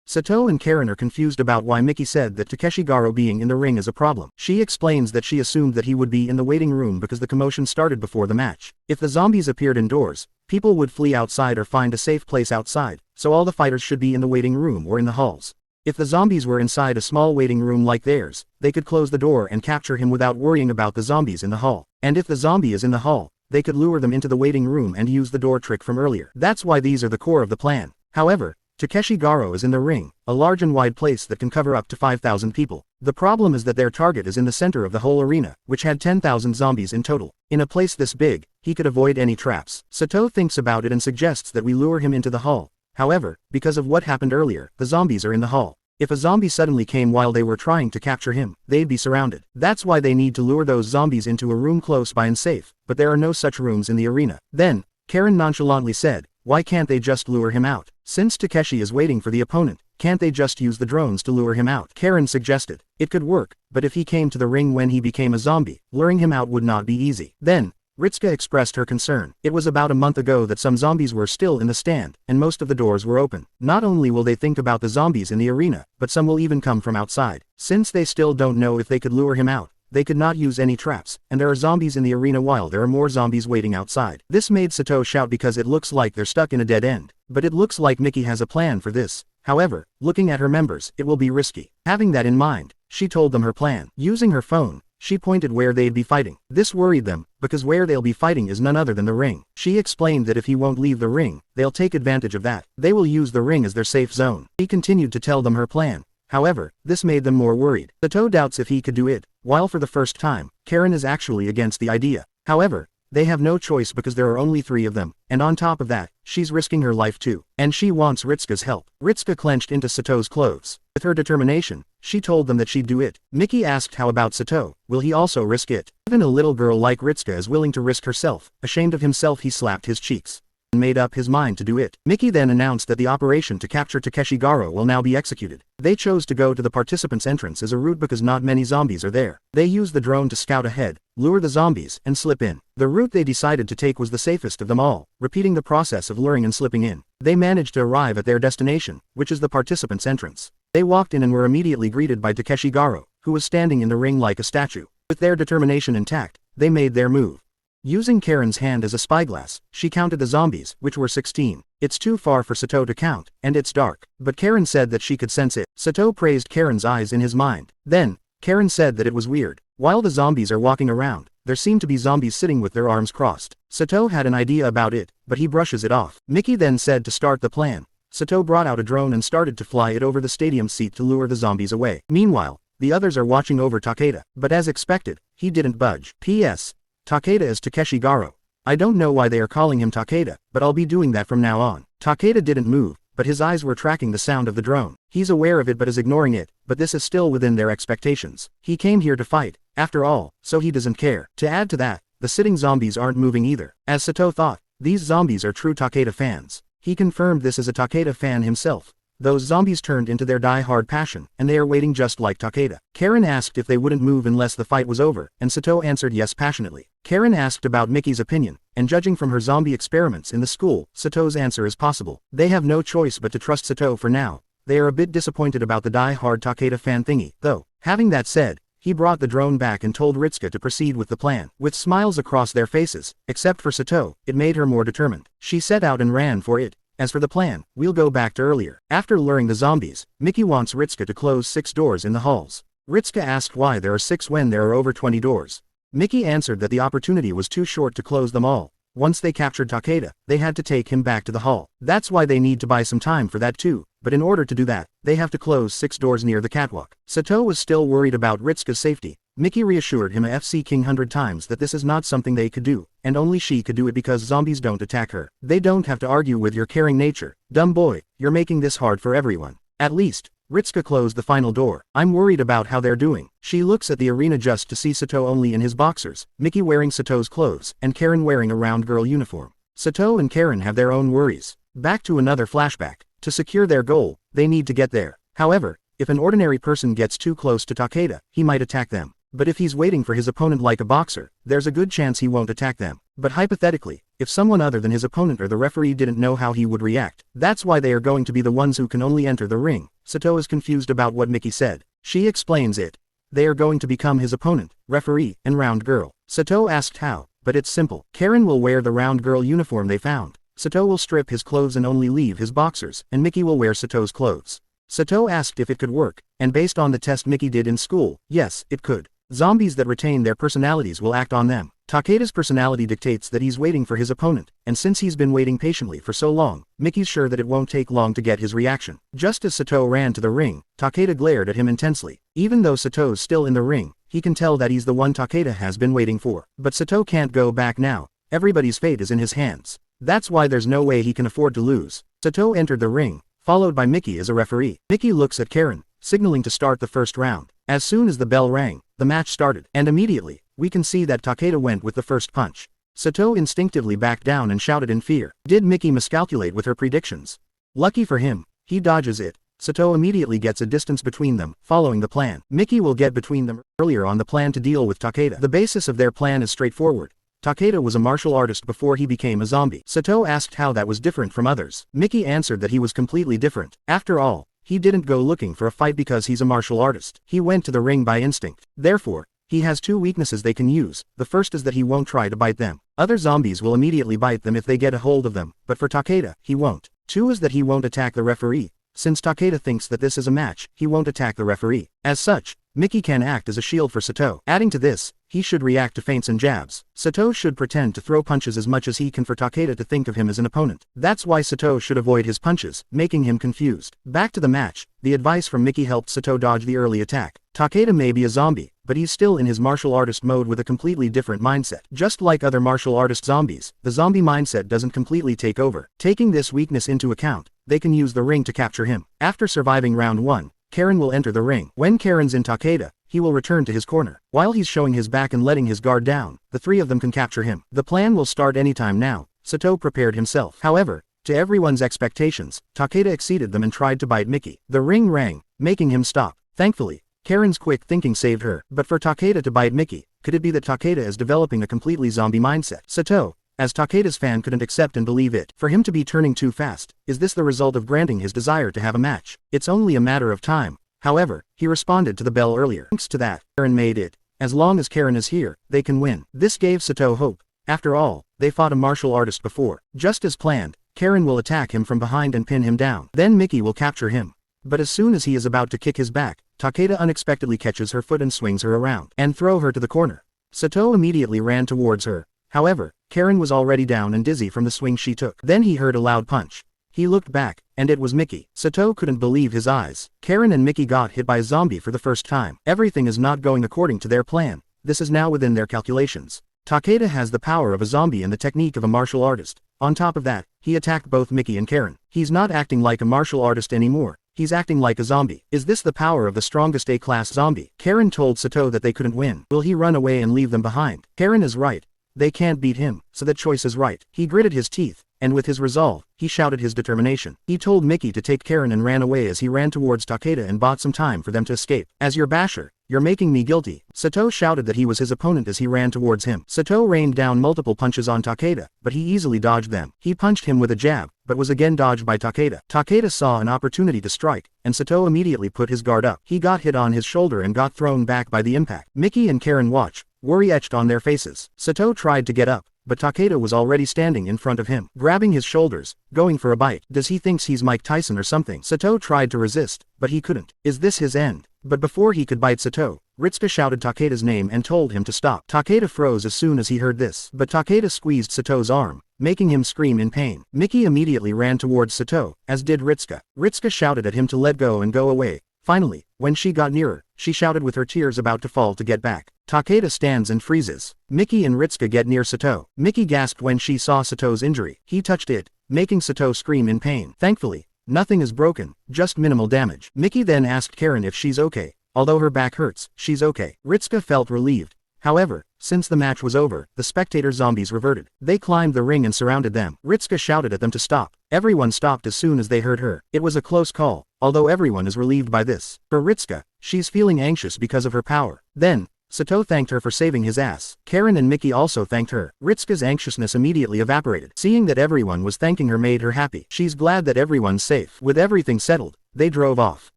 S1: Sato and Karin are confused about why Miki said that Takeshi Garou being in the ring is a problem. She explains that she assumed that he would be in the waiting room because the commotion started before the match. If the zombies appeared indoors, people would flee outside or find a safe place outside, so all the fighters should be in the waiting room or in the halls. If the zombies were inside a small waiting room like theirs, they could close the door and capture him without worrying about the zombies in the hall. And if the zombie is in the hall, they could lure them into the waiting room and use the door trick from earlier. That's why these are the core of the plan. However, Takeshi Garou is in the ring, a large and wide place that can cover up to 5,000 people. The problem is that their target is in the center of the whole arena, which had 10,000 zombies in total. In a place this big, he could avoid any traps. Sato thinks about it and suggests that we lure him into the hall. However, because of what happened earlier, the zombies are in the hall. If a zombie suddenly came while they were trying to capture him, they'd be surrounded. That's why they need to lure those zombies into a room close by and safe, but there are no such rooms in the arena. Then, Karin nonchalantly said, why can't they just lure him out? Since Takeshi is waiting for the opponent, can't they just use the drones to lure him out? Karin suggested. It could work, but if he came to the ring when he became a zombie, luring him out would not be easy. Then, Ritsuka expressed her concern. It was about a month ago that some zombies were still in the stand, and most of the doors were open. Not only will they think about the zombies in the arena, but some will even come from outside. Since they still don't know if they could lure him out, they could not use any traps, and there are zombies in the arena while there are more zombies waiting outside. This made Sato shout because it looks like they're stuck in a dead end. But it looks like Miki has a plan for this. However, looking at her members, it will be risky. Having that in mind, she told them her plan. Using her phone, she pointed where they'd be fighting. This worried them, because where they'll be fighting is none other than the ring. She explained that if he won't leave the ring, they'll take advantage of that. They will use the ring as their safe zone. She continued to tell them her plan. However, this made them more worried. Sato doubts if he could do it, while for the first time, Karin is actually against the idea. However, they have no choice because there are only 3 of them, and on top of that, she's risking her life too. And she wants Ritsuka's help. Ritsuka clenched into Sato's clothes. With her determination, she told them that she'd do it. Miki asked how about Sato, will he also risk it? Even a little girl like Ritsuka is willing to risk herself. Ashamed of himself, he slapped his cheeks and made up his mind to do it. Miki then announced that the operation to capture Takeshi Garou will now be executed. They chose to go to the participants' entrance as a route because not many zombies are there. They used the drone to scout ahead, lure the zombies, and slip in. The route they decided to take was the safest of them all, repeating the process of luring and slipping in. They managed to arrive at their destination, which is the participants' entrance. They walked in and were immediately greeted by Takeshi Garou, who was standing in the ring like a statue. With their determination intact, they made their move. Using Karin's hand as a spyglass, she counted the zombies, which were 16. It's too far for Sato to count, and it's dark. But Karin said that she could sense it. Sato praised Karin's eyes in his mind. Then, Karin said that it was weird. While the zombies are walking around, there seem to be zombies sitting with their arms crossed. Sato had an idea about it, but he brushes it off. Miki then said to start the plan. Sato brought out a drone and started to fly it over the stadium seat to lure the zombies away. Meanwhile, the others are watching over Takeda, but as expected, he didn't budge. P.S. Takeda is Takeshi Garou. I don't know why they are calling him Takeda, but I'll be doing that from now on. Takeda didn't move, but his eyes were tracking the sound of the drone. He's aware of it but is ignoring it, but this is still within their expectations. He came here to fight, after all, so he doesn't care. To add to that, the sitting zombies aren't moving either. As Sato thought, these zombies are true Takeda fans. He confirmed this as a Takeda fan himself. Those zombies turned into their die-hard passion, and they are waiting just like Takeda. Karin asked if they wouldn't move unless the fight was over, and Sato answered yes passionately. Karin asked about Miki's opinion, and judging from her zombie experiments in the school, Sato's answer is possible. They have no choice but to trust Sato for now. They are a bit disappointed about the die-hard Takeda fan thingy, though. Having that said, he brought the drone back and told Ritsuka to proceed with the plan. With smiles across their faces, except for Sato, it made her more determined. She set out and ran for it. As for the plan, we'll go back to earlier. After luring the zombies, Miki wants Ritsuka to close 6 doors in the halls. Ritsuka asked why there are 6 when there are over 20 doors. Miki answered that the opportunity was too short to close them all. Once they captured Takeda, they had to take him back to the hall. That's why they need to buy some time for that too, but in order to do that, they have to close 6 doors near the catwalk. Sato was still worried about Ritsuka's safety. Miki reassured him a FC King 100 times that this is not something they could do, and only she could do it because zombies don't attack her. They don't have to argue with your caring nature. Dumb boy, you're making this hard for everyone. At least, Ritsuka closed the final door. I'm worried about how they're doing. She looks at the arena just to see Sato only in his boxers, Miki wearing Sato's clothes, and Karin wearing a round girl uniform. Sato and Karin have their own worries. Back to another flashback. To secure their goal, they need to get there. However, if an ordinary person gets too close to Takeda, he might attack them. But if he's waiting for his opponent like a boxer, there's a good chance he won't attack them. But hypothetically, if someone other than his opponent or the referee didn't know how he would react, that's why they are going to be the ones who can only enter the ring. Sato is confused about what Miki said. She explains it. They are going to become his opponent, referee, and round girl. Sato asked how, but it's simple. Karin will wear the round girl uniform they found. Sato will strip his clothes and only leave his boxers, and Miki will wear Sato's clothes. Sato asked if it could work, and based on the test Miki did in school, yes, it could. Zombies that retain their personalities will act on them. Takeda's personality dictates that he's waiting for his opponent, and since he's been waiting patiently for so long, Miki's sure that it won't take long to get his reaction. Just as Sato ran to the ring, Takeda glared at him intensely. Even though Sato's still in the ring, he can tell that he's the one Takeda has been waiting for. But Sato can't go back now. Everybody's fate is in his hands. That's why there's no way he can afford to lose. Sato entered the ring, followed by Miki as a referee. Miki looks at Karin, signaling to start the first round. As soon as the bell rang, the match started, and immediately, we can see that Takeda went with the first punch. Sato instinctively backed down and shouted in fear. Did Miki miscalculate with her predictions? Lucky for him, he dodges it. Sato immediately gets a distance between them, following the plan. Miki will get between them earlier on the plan to deal with Takeda. The basis of their plan is straightforward. Takeda was a martial artist before he became a zombie. Sato asked how that was different from others. Miki answered that he was completely different. After all, he didn't go looking for a fight because he's a martial artist. He went to the ring by instinct. Therefore, he has 2 weaknesses they can use. The first is that he won't try to bite them. Other zombies will immediately bite them if they get a hold of them, but for Takeda, he won't. 2 is that he won't attack the referee. Since Takeda thinks that this is a match, he won't attack the referee. As such, Miki can act as a shield for Sato. Adding to this, he should react to feints and jabs. Sato should pretend to throw punches as much as he can for Takeda to think of him as an opponent. That's why Sato should avoid his punches, making him confused. Back to the match, the advice from Miki helped Sato dodge the early attack. Takeda may be a zombie, but he's still in his martial artist mode with a completely different mindset. Just like other martial artist zombies, the zombie mindset doesn't completely take over. Taking this weakness into account, they can use the ring to capture him. After surviving round 1, Karin will enter the ring. When Karin's in Takeda, he will return to his corner. While he's showing his back and letting his guard down, the 3 of them can capture him. The plan will start anytime now. Sato prepared himself. However, to everyone's expectations, Takeda exceeded them and tried to bite Miki. The ring rang, making him stop. Thankfully, Karin's quick thinking saved her. But for Takeda to bite Miki, could it be that Takeda is developing a completely zombie mindset? Sato, as Takeda's fan, couldn't accept and believe it. For him to be turning too fast, is this the result of granting his desire to have a match? It's only a matter of time. However, he responded to the bell earlier. Thanks to that, Karin made it. As long as Karin is here, they can win. This gave Sato hope. After all, they fought a martial artist before. Just as planned, Karin will attack him from behind and pin him down. Then Miki will capture him. But as soon as he is about to kick his back, Takeda unexpectedly catches her foot and swings her around, and throw her to the corner. Sato immediately ran towards her. However, Karin was already down and dizzy from the swing she took. Then he heard a loud punch. He looked back, and it was Miki. Sato couldn't believe his eyes. Karin and Miki got hit by a zombie for the first time. Everything is not going according to their plan. This is now within their calculations. Takeda has the power of a zombie and the technique of a martial artist. On top of that, he attacked both Miki and Karin. He's not acting like a martial artist anymore. He's acting like a zombie. Is this the power of the strongest A-class zombie? Karin told Sato that they couldn't win. Will he run away and leave them behind? Karin is right. They can't beat him, so that choice is right. He gritted his teeth, and with his resolve, he shouted his determination. He told Miki to take Karin and ran away as he ran towards Takeda and bought some time for them to escape. As your basher, you're making me guilty. Sato shouted that he was his opponent as he ran towards him. Sato rained down multiple punches on Takeda, but he easily dodged them. He punched him with a jab, but was again dodged by Takeda. Takeda saw an opportunity to strike, and Sato immediately put his guard up. He got hit on his shoulder and got thrown back by the impact. Miki and Karin watched, worry etched on their faces. Sato tried to get up, but Takeda was already standing in front of him, grabbing his shoulders, going for a bite. Does he thinks he's Mike Tyson or something? Sato tried to resist, but he couldn't. Is this his end? But before he could bite Sato, Ritsuka shouted Takeda's name and told him to stop. Takeda froze as soon as he heard this, but Takeda squeezed Sato's arm, making him scream in pain. Miki immediately ran towards Sato, as did Ritsuka. Ritsuka shouted at him to let go and go away. Finally, when she got nearer, she shouted with her tears about to fall to get back. Takeda stands and freezes. Miki and Ritsuka get near Sato. Miki gasped when she saw Sato's injury. He touched it, making Sato scream in pain. Thankfully, nothing is broken, just minimal damage. Miki then asked Karin if she's okay. Although her back hurts, she's okay. Ritsuka felt relieved. However, since the match was over, the spectator zombies reverted. They climbed the ring and surrounded them. Ritsuka shouted at them to stop. Everyone stopped as soon as they heard her. It was a close call, although everyone is relieved by this. For Ritsuka, she's feeling anxious because of her power. Then, Sato thanked her for saving his ass. Karin and Miki also thanked her. Ritsuka's anxiousness immediately evaporated. Seeing that everyone was thanking her made her happy. She's glad that everyone's safe. With everything settled, they drove off.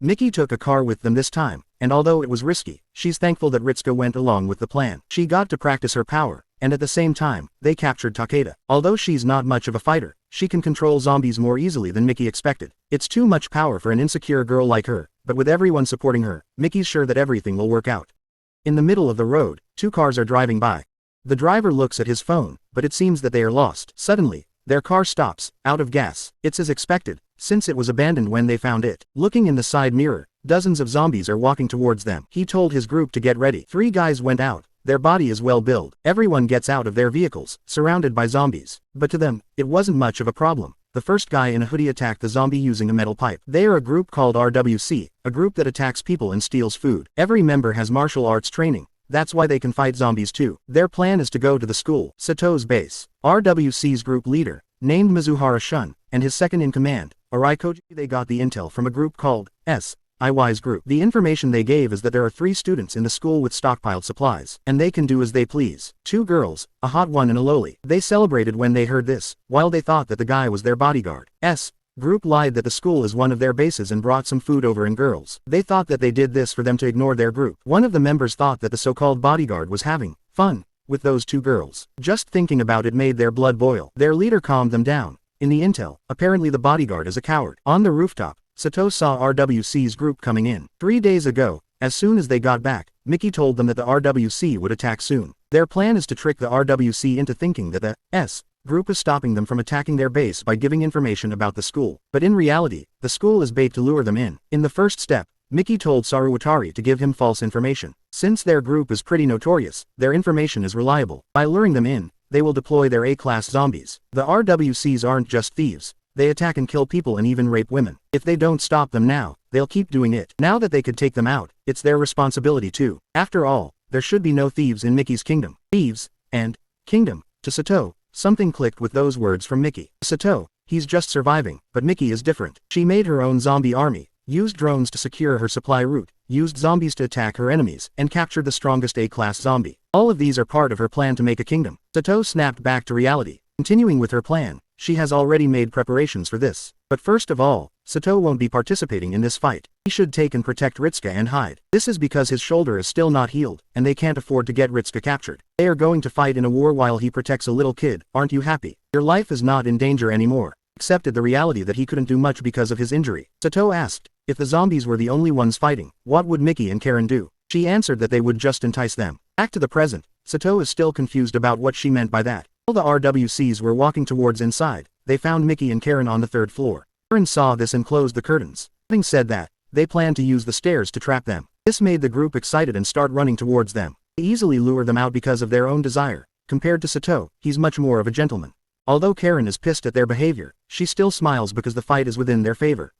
S1: Miki took a car with them this time, and although it was risky, she's thankful that Ritsuka went along with the plan. She got to practice her power, and at the same time, they captured Takeda. Although she's not much of a fighter, she can control zombies more easily than Miki expected. It's too much power for an insecure girl like her, but with everyone supporting her, Miki's sure that everything will work out. In the middle of the road, two cars are driving by. The driver looks at his phone, but it seems that they are lost. Suddenly, their car stops, out of gas. It's as expected, since it was abandoned when they found it. Looking in the side mirror, dozens of zombies are walking towards them. He told his group to get ready. 3 guys went out. Their body is well built. Everyone gets out of their vehicles, surrounded by zombies. But to them, it wasn't much of a problem. The first guy in a hoodie attacked the zombie using a metal pipe. They are a group called RWC, a group that attacks people and steals food. Every member has martial arts training. That's why they can fight zombies too. Their plan is to go to the school, Sato's base. RWC's group leader, named Mizuhara Shun, and his second in command, Araikoji. They got the intel from a group called IY's group. The information they gave is that there are 3 students in the school with stockpiled supplies, and they can do as they please. 2 girls, a hot one and a lowly. They celebrated when they heard this, while they thought that the guy was their bodyguard. Group lied that the school is one of their bases and brought some food over and girls. They thought that they did this for them to ignore their group. One of the members thought that the so-called bodyguard was having fun with those 2 girls. Just thinking about it made their blood boil. Their leader calmed them down. In the intel, apparently the bodyguard is a coward. On the rooftop, Sato saw RWC's group coming in. 3 days ago, as soon as they got back, Miki told them that the RWC would attack soon. Their plan is to trick the RWC into thinking that the group is stopping them from attacking their base by giving information about the school. But in reality, the school is bait to lure them in. In the first step, Miki told Saruwatari to give him false information. Since their group is pretty notorious, their information is reliable. By luring them in, they will deploy their A-class zombies. The RWCs aren't just thieves. They attack and kill people and even rape women. If they don't stop them now, they'll keep doing it. Now that they could take them out, it's their responsibility too. After all, there should be no thieves in Miki's kingdom. Thieves, and kingdom. To Sato, something clicked with those words from Miki. Sato, he's just surviving, but Miki is different. She made her own zombie army, used drones to secure her supply route, used zombies to attack her enemies, and captured the strongest A-class zombie. All of these are part of her plan to make a kingdom. Sato snapped back to reality. Continuing with her plan, she has already made preparations for this. But first of all, Sato won't be participating in this fight. He should take and protect Ritsuka and hide. This is because his shoulder is still not healed, and they can't afford to get Ritsuka captured. They are going to fight in a war while he protects a little kid. Aren't you happy? Your life is not in danger anymore. Accepted the reality that he couldn't do much because of his injury. Sato asked, if the zombies were the only ones fighting, what would Miki and Karin do? She answered that they would just entice them. Back to the present, Sato is still confused about what she meant by that. While the RWCs were walking towards inside, they found Miki and Karin on the third floor. Karin saw this and closed the curtains. Having said that, they planned to use the stairs to trap them. This made the group excited and start running towards them. They easily lure them out because of their own desire. Compared to Sato, he's much more of a gentleman. Although Karin is pissed at their behavior, she still smiles because the fight is within their favor.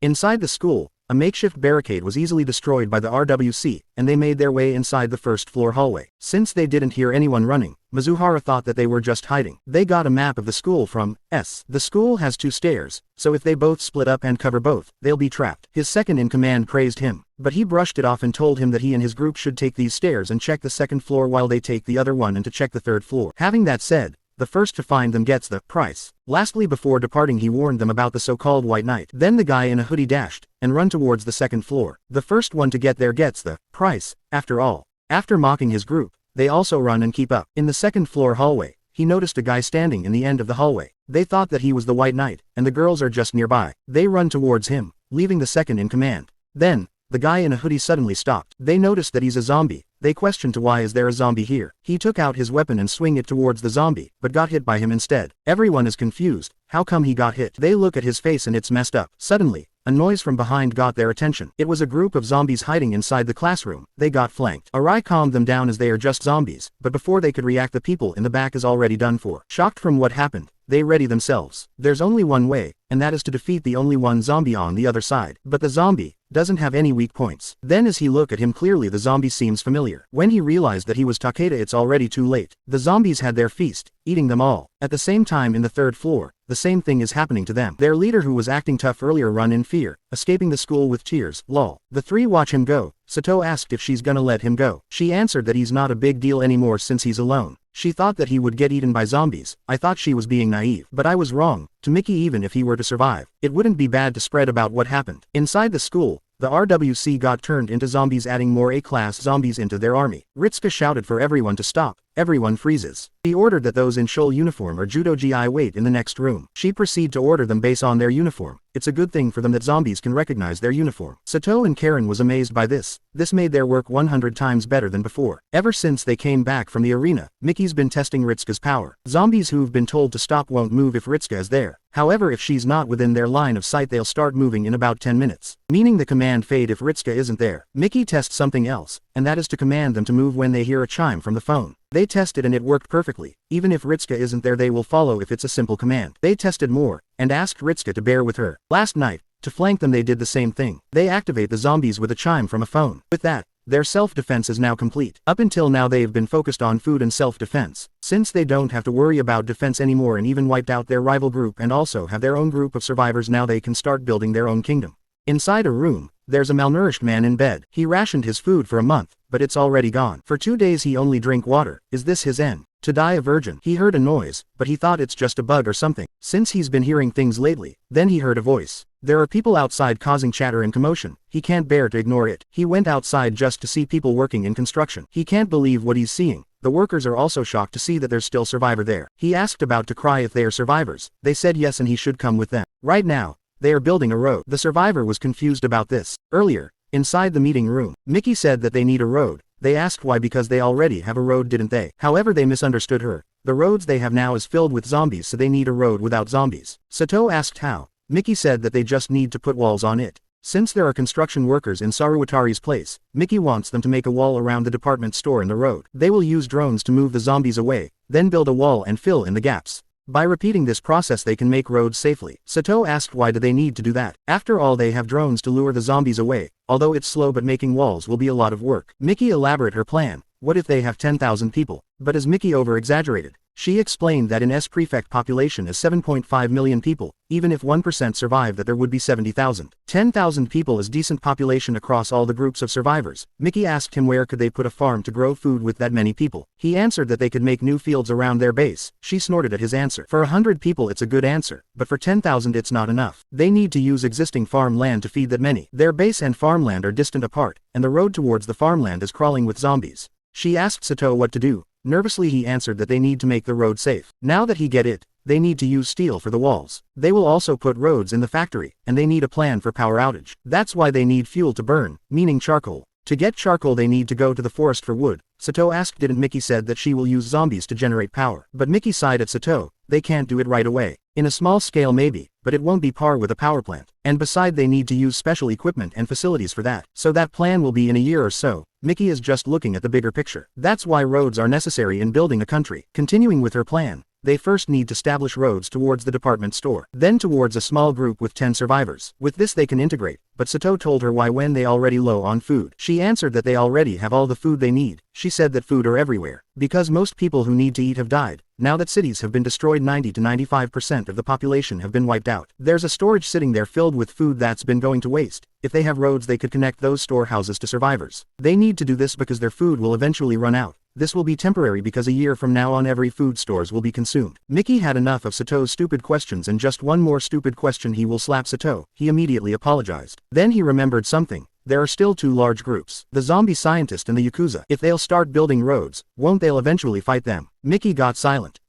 S1: Inside the school, a makeshift barricade was easily destroyed by the RWC, and they made their way inside the first floor hallway. Since they didn't hear anyone running, Mizuhara thought that they were just hiding. They got a map of the school from S. The school has 2 stairs, so if they both split up and cover both, they'll be trapped. His second-in-command praised him, but he brushed it off and told him that he and his group should take these stairs and check the second floor while they take the other one and to check the third floor. Having that said, the first to find them gets the prize. Lastly, before departing, he warned them about the so-called White Knight. Then the guy in a hoodie dashed and run towards the second floor. The first one to get there gets the prize. After all, after mocking his group, they also run and keep up. In the second floor hallway, he noticed a guy standing in the end of the hallway. They thought that he was the White Knight, and the girls are just nearby. They run towards him, leaving the second in command. Then, the guy in a hoodie suddenly stopped. They noticed that he's a zombie. They questioned why is there a zombie here. He took out his weapon and swung it towards the zombie, but got hit by him instead. Everyone is confused. How come he got hit? They look at his face and it's messed up. Suddenly, a noise from behind got their attention. It was a group of zombies hiding inside the classroom. They got flanked. Arai calmed them down as they are just zombies, but before they could react, the people in the back is already done for. Shocked from what happened, they ready themselves. There's only one way, and that is to defeat the only one zombie on the other side. But the zombie doesn't have any weak points. Then as he looked at him clearly, the zombie seems familiar. When he realized that he was Takeda, it's already too late. The zombies had their feast, eating them all. At the same time in the third floor, the same thing is happening to them. Their leader who was acting tough earlier run in fear, escaping the school with tears. Lol. The 3 watch him go. Sato asked if she's gonna let him go. She answered that he's not a big deal anymore since he's alone. She thought that he would get eaten by zombies. I thought she was being naive. But I was wrong. To Miki, even if he were to survive, it wouldn't be bad to spread about what happened. Inside the school, the RWC got turned into zombies, adding more A-class zombies into their army. Ritsuka shouted for everyone to stop. Everyone freezes. He ordered that those in Shoal uniform or Judo GI wait in the next room. She proceeded to order them based on their uniform. It's a good thing for them that zombies can recognize their uniform. Sato and Karin was amazed by this. This made their work 100 times better than before. Ever since they came back from the arena, Miki's been testing Ritsuka's power. Zombies who've been told to stop won't move if Ritsuka is there. However, if she's not within their line of sight, they'll start moving in about 10 minutes. Meaning the command fade if Ritsuka isn't there. Miki tests something else, and that is to command them to move when they hear a chime from the phone. They tested and it worked perfectly. Even if Ritsuka isn't there, they will follow if it's a simple command. They tested more, and asked Ritsuka to bear with her. Last night, to flank them, they did the same thing. They activate the zombies with a chime from a phone. With that, their self-defense is now complete. Up until now they've been focused on food and self-defense. Since they don't have to worry about defense anymore and even wiped out their rival group and also have their own group of survivors, now they can start building their own kingdom. Inside a room, there's a malnourished man in bed. He rationed his food for a month, but it's already gone. For 2 days he only drink water. Is this his end? To die a virgin? He heard a noise, but he thought it's just a bug or something. Since he's been hearing things lately, then he heard a voice. There are people outside causing chatter and commotion. He can't bear to ignore it. He went outside just to see people working in construction. He can't believe what he's seeing. The workers are also shocked to see that there's still survivor there. He asked about to cry if they are survivors. They said yes and he should come with them. Right now, they are building a road. The survivor was confused about this. Earlier, inside the meeting room, Miki said that they need a road. They asked why, because they already have a road, didn't they? However, they misunderstood her. The roads they have now is filled with zombies, so they need a road without zombies. Sato asked how. Miki said that they just need to put walls on it. Since there are construction workers in Saruwatari's place, Miki wants them to make a wall around the department store and the road. They will use drones to move the zombies away, then build a wall and fill in the gaps. By repeating this process they can make roads safely. Sato asked why do they need to do that. After all, they have drones to lure the zombies away. Although it's slow, but making walls will be a lot of work. Miki elaborate her plan. What if they have 10,000 people? But as Miki over-exaggerated, She explained that in S prefect population is 7.5 million people, even if 1% survive that there would be 70,000. 10,000 people is decent population across all the groups of survivors. Miki asked him where could they put a farm to grow food with that many people. He answered that they could make new fields around their base. She snorted at his answer. For 100 people it's a good answer, but for 10,000 it's not enough. They need to use existing farmland to feed that many. Their base and farmland are distant apart, and the road towards the farmland is crawling with zombies. She asked Sato what to do. Nervously he answered that they need to make the road safe. Now that he get it, they need to use steel for the walls. They will also put roads in the factory, and they need a plan for power outage. That's why they need fuel to burn, meaning charcoal. To get charcoal they need to go to the forest for wood. Sato asked didn't Miki said that she will use zombies to generate power. But Miki sighed at Sato, they can't do it right away. In a small scale maybe, but it won't be par with a power plant. And beside they need to use special equipment and facilities for that. So that plan will be in a year or so. Miki is just looking at the bigger picture. That's why roads are necessary in building a country. Continuing with her plan, they first need to establish roads towards the department store, then towards a small group with 10 survivors. With this they can integrate, but Sato told her why when they already low on food. She answered that they already have all the food they need. She said that food are everywhere, because most people who need to eat have died. Now that cities have been destroyed 90 to 95% of the population have been wiped out. There's a storage sitting there filled with food that's been going to waste. If they have roads they could connect those storehouses to survivors. They need to do this because their food will eventually run out. This will be temporary because a year from now on every food stores will be consumed. Miki had enough of Sato's stupid questions and just one more stupid question he will slap Sato. He immediately apologized. Then he remembered something. There are still two large groups. The zombie scientist and the Yakuza. If they'll start building roads, won't they'll eventually fight them? Miki got silent.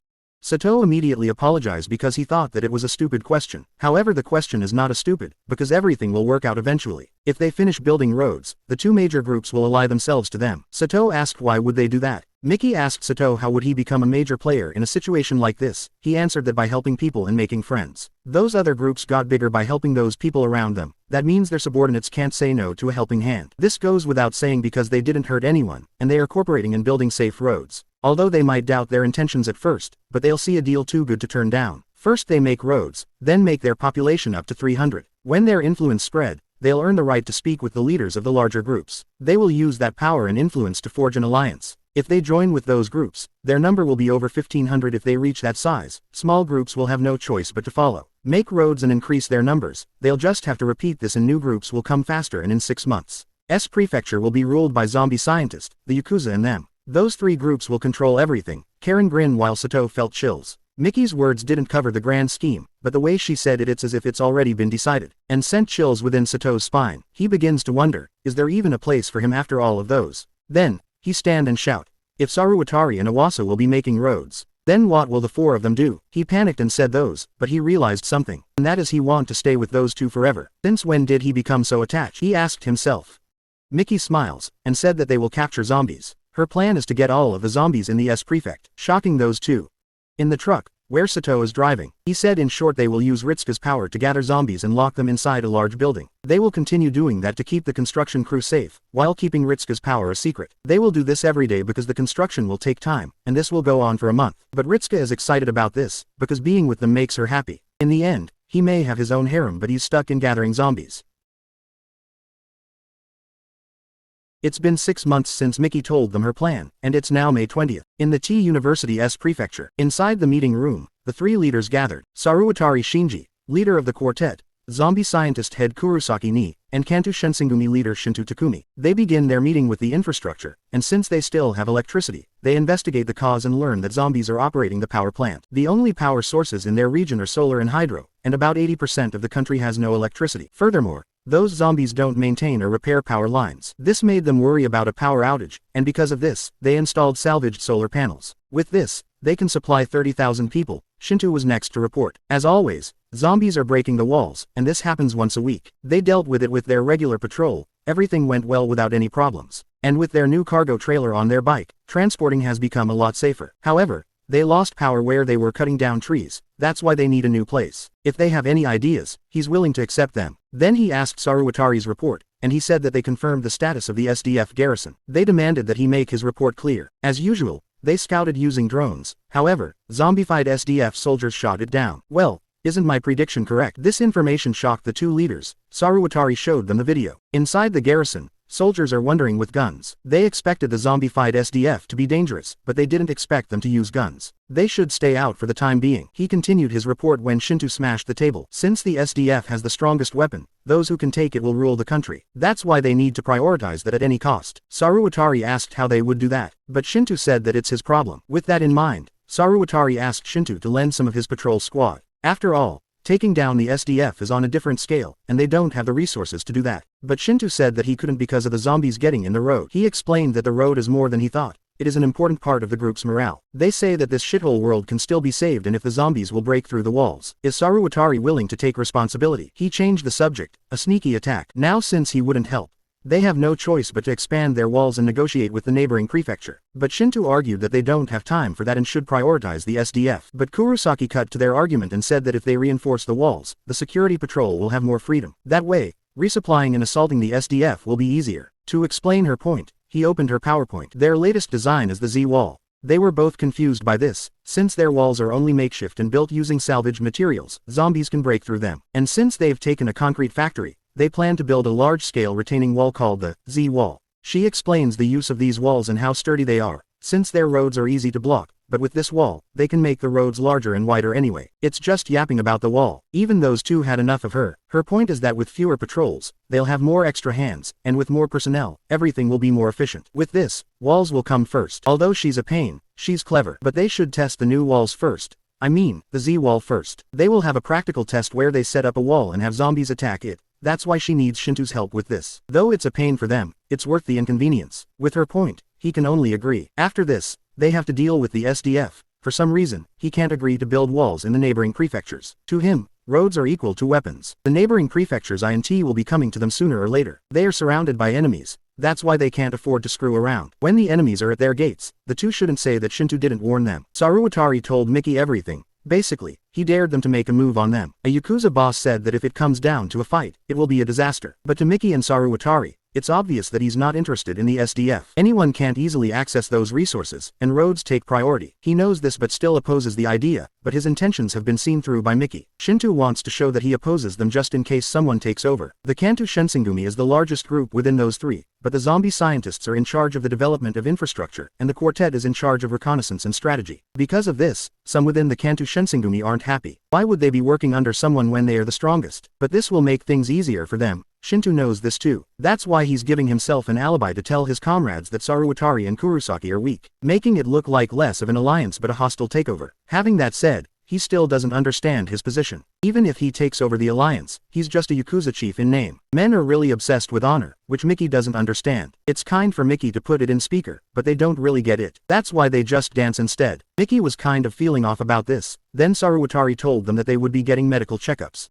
S1: Sato immediately apologized because he thought that it was a stupid question. However, the question is not a stupid, because everything will work out eventually. If they finish building roads, the two major groups will ally themselves to them. Sato asked why would they do that. Miki asked Sato how would he become a major player in a situation like this. He answered that by helping people and making friends. Those other groups got bigger by helping those people around them. That means their subordinates can't say no to a helping hand. This goes without saying because they didn't hurt anyone, and they are cooperating and building safe roads. Although they might doubt their intentions at first, but they'll see a deal too good to turn down. First they make roads, then make their population up to 300. When their influence spread, they'll earn the right to speak with the leaders of the larger groups. They will use that power and influence to forge an alliance. If they join with those groups, their number will be over 1500 if they reach that size. Small groups will have no choice but to follow. Make roads and increase their numbers. They'll just have to repeat this and new groups will come faster and in 6 months. S prefecture will be ruled by zombie scientist, the Yakuza and them. Those three groups will control everything. Karin grinned while Sato felt chills. Miki's words didn't cover the grand scheme, but the way she said it's as if it's already been decided, and sent chills within Sato's spine. He begins to wonder, is there even a place for him after all of those? Then, he stand and shout. If Saruwatari and Iwasa will be making roads, then what will the four of them do? He panicked and said those, but he realized something, and that is he want to stay with those two forever. Since when did he become so attached? He asked himself. Miki smiles, and said that they will capture zombies. Her plan is to get all of the zombies in the S prefect, shocking those two. In the truck, where Sato is driving, he said in short they will use Ritsuka's power to gather zombies and lock them inside a large building. They will continue doing that to keep the construction crew safe, while keeping Ritsuka's power a secret. They will do this every day because the construction will take time, and this will go on for a month. But Ritsuka is excited about this, because being with them makes her happy. In the end, he may have his own harem but he's stuck in gathering zombies. It's been 6 months since Miki told them her plan, and it's now May 20th. In the T University S prefecture, inside the meeting room, the three leaders gathered. Saruwatari Shinji, leader of the quartet, zombie scientist head Kurosaki Ni, and Kanto Shensengumi leader Shinto Takumi. They begin their meeting with the infrastructure, and since they still have electricity, they investigate the cause and learn that zombies are operating the power plant. The only power sources in their region are solar and hydro, and about 80% of the country has no electricity. Furthermore, those zombies don't maintain or repair power lines. This made them worry about a power outage, and because of this, they installed salvaged solar panels. With this, they can supply 30,000 people. Shinto was next to report. As always, zombies are breaking the walls, and this happens once a week. They dealt with it with their regular patrol. Everything went well without any problems. And with their new cargo trailer on their bike, transporting has become a lot safer. However, they lost power where they were cutting down trees. That's why they need a new place. If they have any ideas, he's willing to accept them. Then he asked Saruwatari's report, and he said that they confirmed the status of the SDF garrison. They demanded that he make his report clear. As usual, they scouted using drones. However, zombified SDF soldiers shot it down. Well, isn't my prediction correct? This information shocked the two leaders. Saruwatari showed them the video. Inside the garrison, Soldiers are wondering with guns. They expected the zombie-fied SDF to be dangerous, but they didn't expect them to use guns. They should stay out for the time being. He continued his report when Shinto smashed the table. Since the SDF has the strongest weapon, those who can take it will rule the country. That's why they need to prioritize that at any cost. Saruwatari asked how they would do that, but Shinto said that it's his problem. With that in mind, Saruwatari asked Shinto to lend some of his patrol squad. After all, taking down the SDF is on a different scale, and they don't have the resources to do that. But Shinto said that he couldn't because of the zombies getting in the road. He explained that the road is more than he thought. It is an important part of the group's morale. They say that this shithole world can still be saved and if the zombies will break through the walls. Is Saruwatari willing to take responsibility? He changed the subject, a sneaky attack. Now since he wouldn't help, they have no choice but to expand their walls and negotiate with the neighboring prefecture. But Shinto argued that they don't have time for that and should prioritize the SDF. But Kurosaki cut to their argument and said that if they reinforce the walls, the security patrol will have more freedom. That way, resupplying and assaulting the SDF will be easier. To explain her point, he opened her PowerPoint. Their latest design is the Z-Wall. They were both confused by this. Since their walls are only makeshift and built using salvaged materials, zombies can break through them. And since they've taken a concrete factory, they plan to build a large-scale retaining wall called the Z-Wall. She explains the use of these walls and how sturdy they are. Since their roads are easy to block, but with this wall, they can make the roads larger and wider anyway. It's just yapping about the wall. Even those two had enough of her. Her point is that with fewer patrols, they'll have more extra hands, and with more personnel, everything will be more efficient. With this, walls will come first. Although she's a pain, she's clever. But they should test the new walls first. I mean, the Z-Wall first. They will have a practical test where they set up a wall and have zombies attack it. That's why she needs Shinto's help with this. Though it's a pain for them, it's worth the inconvenience. With her point, he can only agree. After this, they have to deal with the SDF. For some reason, he can't agree to build walls in the neighboring prefectures. To him, roads are equal to weapons. The neighboring prefectures INT will be coming to them sooner or later. They are surrounded by enemies. That's why they can't afford to screw around. When the enemies are at their gates, the two shouldn't say that Shinto didn't warn them. Saruwatari told Miki everything. Basically, he dared them to make a move on them. A Yakuza boss said that if it comes down to a fight, it will be a disaster. But to Miki and Saruwatari, it's obvious that he's not interested in the SDF. Anyone can't easily access those resources, and roads take priority. He knows this but still opposes the idea, but his intentions have been seen through by Miki. Shinto wants to show that he opposes them just in case someone takes over. The Kanto Shinsengumi is the largest group within those three, but the zombie scientists are in charge of the development of infrastructure, and the quartet is in charge of reconnaissance and strategy. Because of this, some within the Kanto Shinsengumi aren't happy. Why would they be working under someone when they are the strongest? But this will make things easier for them. Shinto knows this too. That's why he's giving himself an alibi to tell his comrades that Saruwatari and Kurosaki are weak, making it look like less of an alliance but a hostile takeover. Having that said, he still doesn't understand his position. Even if he takes over the alliance, he's just a Yakuza chief in name. Men are really obsessed with honor, which Miki doesn't understand. It's kind for Miki to put it in speaker, but they don't really get it. That's why they just dance instead. Miki was kind of feeling off about this. Then Saruwatari told them that they would be getting medical checkups.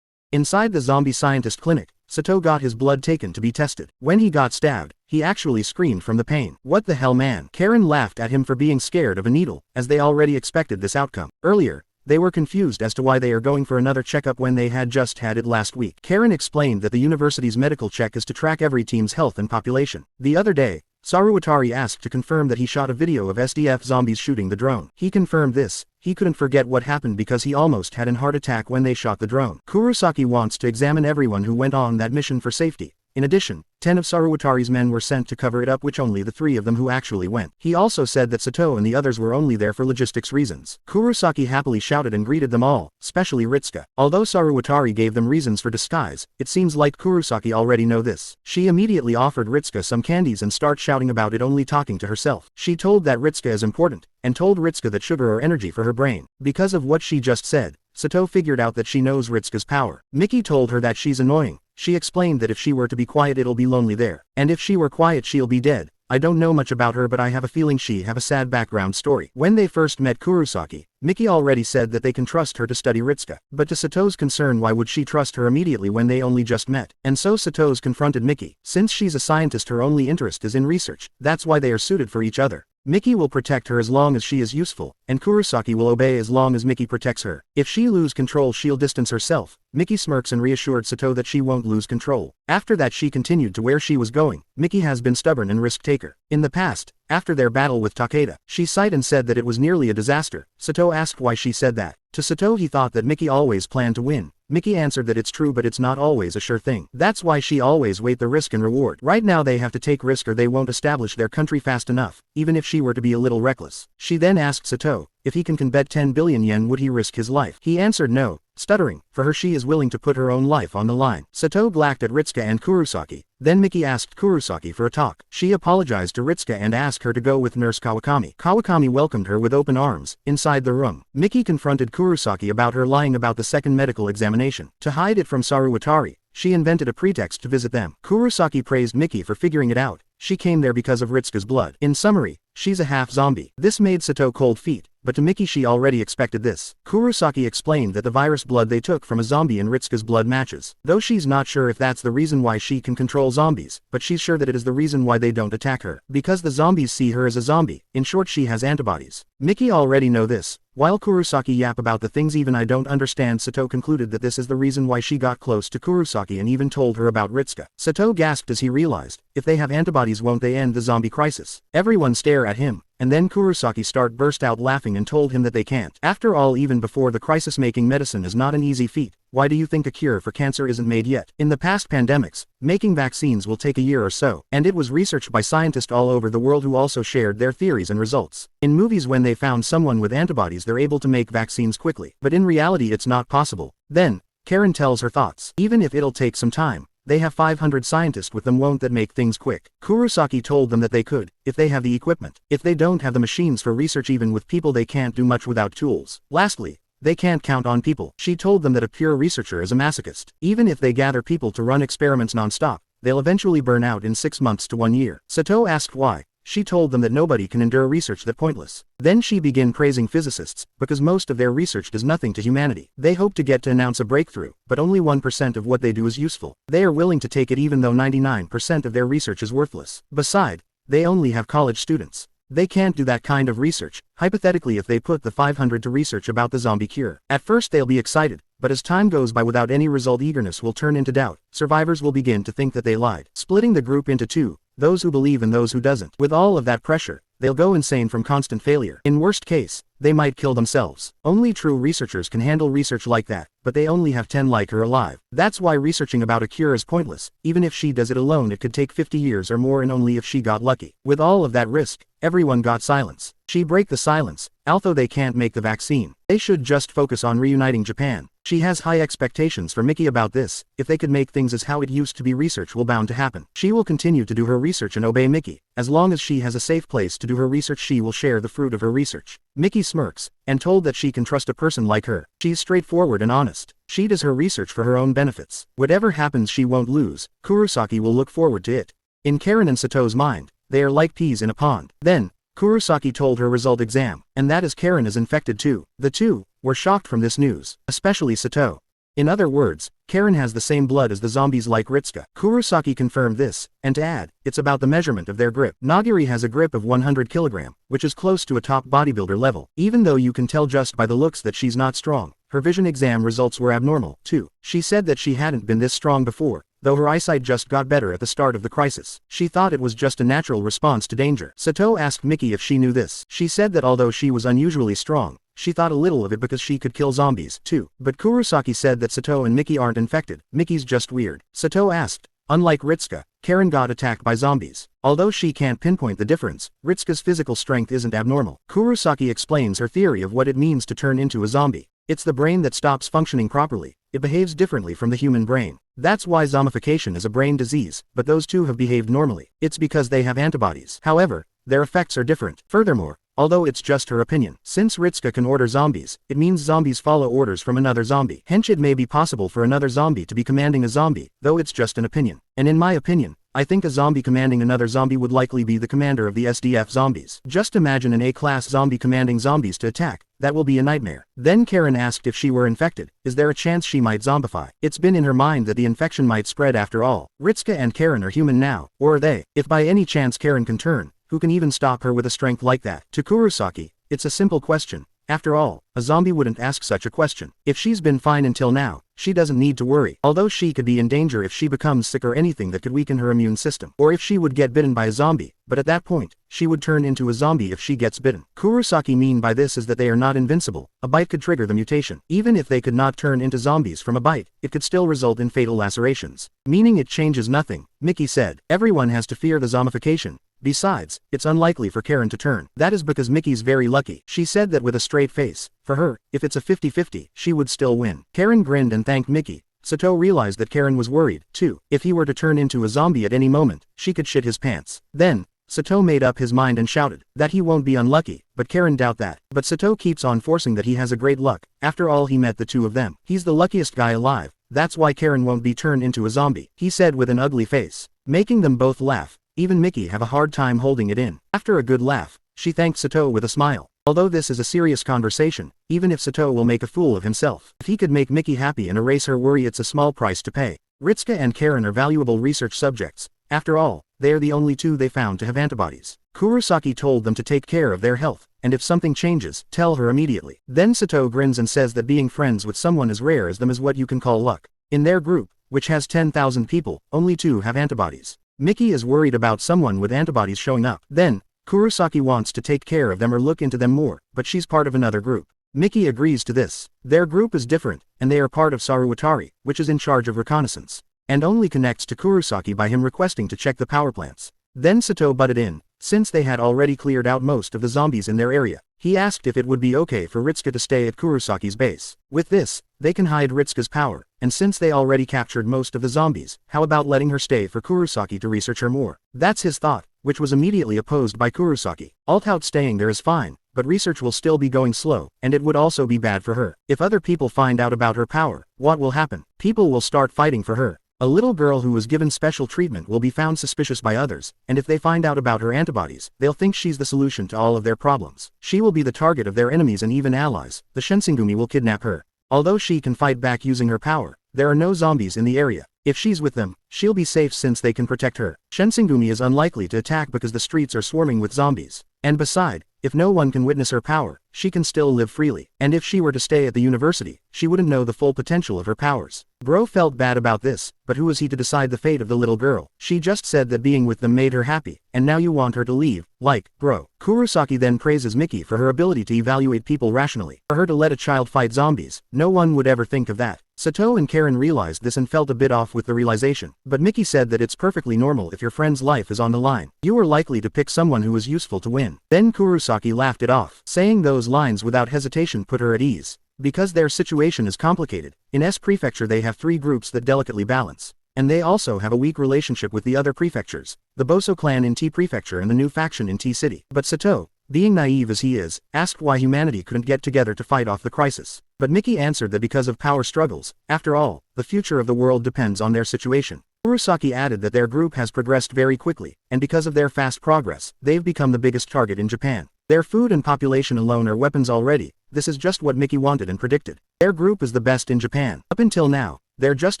S1: Inside the zombie scientist clinic, Sato got his blood taken to be tested. When he got stabbed, he actually screamed from the pain. What the hell, man? Karin laughed at him for being scared of a needle, as they already expected this outcome. Earlier, they were confused as to why they are going for another checkup when they had just had it last week. Karin explained that the university's medical check is to track every team's health and population. The other day, Saruwatari asked to confirm that he shot a video of SDF zombies shooting the drone. He confirmed this. He couldn't forget what happened because he almost had an heart attack when they shot the drone. Kurosaki wants to examine everyone who went on that mission for safety. In addition, 10 of Saruwatari's men were sent to cover it up, which only the 3 of them who actually went. He also said that Sato and the others were only there for logistics reasons. Kurosaki happily shouted and greeted them all, especially Ritsuka. Although Saruwatari gave them reasons for disguise, it seems like Kurosaki already know this. She immediately offered Ritsuka some candies and start shouting about it, only talking to herself. She told that Ritsuka is important, and told Ritsuka that sugar or energy for her brain. Because of what she just said, Sato figured out that she knows Ritsuka's power. Miki told her that she's annoying. She explained that if she were to be quiet it'll be lonely there. And if she were quiet she'll be dead. I don't know much about her but I have a feeling she have a sad background story. When they first met Kurosaki, Miki already said that they can trust her to study Ritsuka. But to Sato's concern, why would she trust her immediately when they only just met? And so Sato's confronted Miki. Since she's a scientist her only interest is in research. That's why they are suited for each other. Miki will protect her as long as she is useful, and Kurosaki will obey as long as Miki protects her. If she lose control she'll distance herself. Miki smirks and reassured Sato that she won't lose control. After that she continued to where she was going. Miki has been stubborn and risk-taker. In the past, after their battle with Takeda, she sighed and said that it was nearly a disaster. Sato asked why she said that. To Sato he thought that Miki always planned to win, Miki answered that it's true but it's not always a sure thing. That's why she always weighed the risk and reward. Right now they have to take risk or they won't establish their country fast enough, even if she were to be a little reckless. She then asked Sato, if he can bet 10 billion yen would he risk his life. He answered no, stuttering. For her she is willing to put her own life on the line. Sato glacked at Ritsuka and Kurosaki. Then Miki asked Kurosaki for a talk. She apologized to Ritsuka and asked her to go with Nurse Kawakami. Kawakami welcomed her with open arms. Inside the room, Miki confronted Kurosaki about her lying about the second medical examination. To hide it from Saruwatari, she invented a pretext to visit them. Kurosaki praised Miki for figuring it out. She came there because of Ritsuka's blood. In summary, she's a half-zombie. This made Sato cold feet, but to Miki she already expected this. Kurosaki explained that the virus blood they took from a zombie and Ritsuka's blood matches. Though she's not sure if that's the reason why she can control zombies, but she's sure that it is the reason why they don't attack her. Because the zombies see her as a zombie. In short, she has antibodies. Miki already know this. While Kurosaki yap about the things even I don't understand, Sato concluded that this is the reason why she got close to Kurosaki and even told her about Ritsuka. Sato gasped as he realized, if they have antibodies won't they end the zombie crisis? Everyone stare at him, and then Kurosaki burst out laughing and told him that they can't. After all, even before the crisis, making medicine is not an easy feat. Why do you think a cure for cancer isn't made yet? In the past pandemics, making vaccines will take a year or so, and it was researched by scientists all over the world who also shared their theories and results. In movies, when they found someone with antibodies, they're able to make vaccines quickly, but in reality it's not possible. Then, Karin tells her thoughts. Even if it'll take some time, they have 500 scientists with them, won't that make things quick? Kurosaki told them that they could, if they have the equipment. If they don't have the machines for research, even with people they can't do much without tools. Lastly, they can't count on people. She told them that a pure researcher is a masochist. Even if they gather people to run experiments non-stop, they'll eventually burn out in 6 months to 1 year. Sato asked why. She told them that nobody can endure research that pointless. Then she began praising physicists, because most of their research does nothing to humanity. They hope to get to announce a breakthrough, but only 1% of what they do is useful. They are willing to take it even though 99% of their research is worthless. Besides, they only have college students. They can't do that kind of research. Hypothetically, if they put the 500 to research about the zombie cure, at first they'll be excited, but as time goes by without any result, eagerness will turn into doubt. Survivors will begin to think that they lied, splitting the group into two, those who believe and those who doesn't. With all of that pressure, they'll go insane from constant failure. In worst case, they might kill themselves. Only true researchers can handle research like that, but they only have 10 like her alive. That's why researching about a cure is pointless. Even if she does it alone, it could take 50 years or more, and only if she got lucky. With all of that risk, everyone got silence. She break the silence. Although they can't make the vaccine, they should just focus on reuniting Japan. She has high expectations for Miki about this. If they could make things as how it used to be, research will bound to happen. She will continue to do her research and obey Miki. As long as she has a safe place to do her research, she will share the fruit of her research. Miki smirks, and told that she can trust a person like her. She's straightforward and honest. She does her research for her own benefits. Whatever happens, she won't lose. Kurosaki will look forward to it. In Karin and Sato's mind, they are like peas in a pond. Then, Kurosaki told her result exam, and that is Karin is infected too. The two were shocked from this news, especially Sato. In other words, Karin has the same blood as the zombies like Ritsuka. Kurosaki confirmed this, and to add, it's about the measurement of their grip. Nakiri has a grip of 100 kg, which is close to a top bodybuilder level. Even though you can tell just by the looks that she's not strong, her vision exam results were abnormal, too. She said that she hadn't been this strong before, though her eyesight just got better at the start of the crisis. She thought it was just a natural response to danger. Sato asked Miki if she knew this. She said that although she was unusually strong, she thought a little of it because she could kill zombies, too. But Kurosaki said that Sato and Miki aren't infected. Miki's just weird. Sato asked, unlike Ritsuka, Karin got attacked by zombies. Although she can't pinpoint the difference, Ritsuka's physical strength isn't abnormal. Kurosaki explains her theory of what it means to turn into a zombie. It's the brain that stops functioning properly. It behaves differently from the human brain. That's why zombification is a brain disease, but those two have behaved normally. It's because they have antibodies. However, their effects are different. Furthermore, although it's just her opinion, since Ritsuka can order zombies, it means zombies follow orders from another zombie. Hence it may be possible for another zombie to be commanding a zombie, though it's just an opinion. And in my opinion, I think a zombie commanding another zombie would likely be the commander of the SDF zombies. Just imagine an A-class zombie commanding zombies to attack. That will be a nightmare. Then Karin asked if she were infected, is there a chance she might zombify? It's been in her mind that the infection might spread after all. Ritsuka and Karin are human now, or are they? If by any chance Karin can turn, who can even stop her with a strength like that? To Kurosaki, it's a simple question. After all, a zombie wouldn't ask such a question. If she's been fine until now, she doesn't need to worry. Although she could be in danger if she becomes sick or anything that could weaken her immune system. Or if she would get bitten by a zombie, but at that point, she would turn into a zombie if she gets bitten. Kurosaki mean by this is that they are not invincible. A bite could trigger the mutation. Even if they could not turn into zombies from a bite, it could still result in fatal lacerations. Meaning it changes nothing, Miki said. Everyone has to fear the zombification. Besides, it's unlikely for Karin to turn. That is because Miki's very lucky. She said that with a straight face. For her, if it's a 50-50, she would still win. Karin grinned and thanked Miki. Sato realized that Karin was worried, too. If he were to turn into a zombie at any moment, she could shit his pants. Then, Sato made up his mind and shouted that he won't be unlucky, but Karin doubt that. But Sato keeps on forcing that he has a great luck. After all, he met the two of them. He's the luckiest guy alive. That's why Karin won't be turned into a zombie, he said with an ugly face, making them both laugh. Even Miki have a hard time holding it in. After a good laugh, she thanked Sato with a smile. Although this is a serious conversation, even if Sato will make a fool of himself, if he could make Miki happy and erase her worry, it's a small price to pay. Ritsuka and Karin are valuable research subjects. After all, they are the only two they found to have antibodies. Kurosaki told them to take care of their health, and if something changes, tell her immediately. Then Sato grins and says that being friends with someone as rare as them is what you can call luck. In their group, which has 10,000 people, only 2 have antibodies. Miki is worried about someone with antibodies showing up. Then, Kurosaki wants to take care of them or look into them more, but she's part of another group. Miki agrees to this. Their group is different, and they are part of Saruwatari, which is in charge of reconnaissance, and only connects to Kurosaki by him requesting to check the power plants. Then Sato butted in. Since they had already cleared out most of the zombies in their area, he asked if it would be okay for Ritsuka to stay at Kurosaki's base. With this, they can hide Ritsuka's power, and since they already captured most of the zombies, how about letting her stay for Kurosaki to research her more? That's his thought, which was immediately opposed by Kurosaki. Alt-out staying there is fine, but research will still be going slow, and it would also be bad for her. If other people find out about her power, what will happen? People will start fighting for her. A little girl who was given special treatment will be found suspicious by others, and if they find out about her antibodies, they'll think she's the solution to all of their problems. She will be the target of their enemies and even allies. The Shinsengumi will kidnap her. Although she can fight back using her power, there are no zombies in the area. If she's with them, she'll be safe since they can protect her. Shinsengumi is unlikely to attack because the streets are swarming with zombies. And beside, if no one can witness her power, she can still live freely. And if she were to stay at the university, she wouldn't know the full potential of her powers. Bro felt bad about this, but who was he to decide the fate of the little girl? She just said that being with them made her happy, and now you want her to leave, like, bro. Kurosaki then praises Miki for her ability to evaluate people rationally. For her to let a child fight zombies, no one would ever think of that. Sato and Karin realized this and felt a bit off with the realization, but Miki said that it's perfectly normal if your friend's life is on the line. You are likely to pick someone who is useful to win. Then Kurosaki laughed it off. Saying those lines without hesitation put her at ease. Because their situation is complicated, in S Prefecture they have 3 groups that delicately balance. And they also have a weak relationship with the other prefectures, the Boso clan in T Prefecture and the new faction in T City. But Sato, being naive as he is, asked why humanity couldn't get together to fight off the crisis. But Miki answered that because of power struggles, after all, the future of the world depends on their situation. Kurosaki added that their group has progressed very quickly, and because of their fast progress, they've become the biggest target in Japan. Their food and population alone are weapons already. This is just what Miki wanted and predicted. Their group is the best in Japan. Up until now, they're just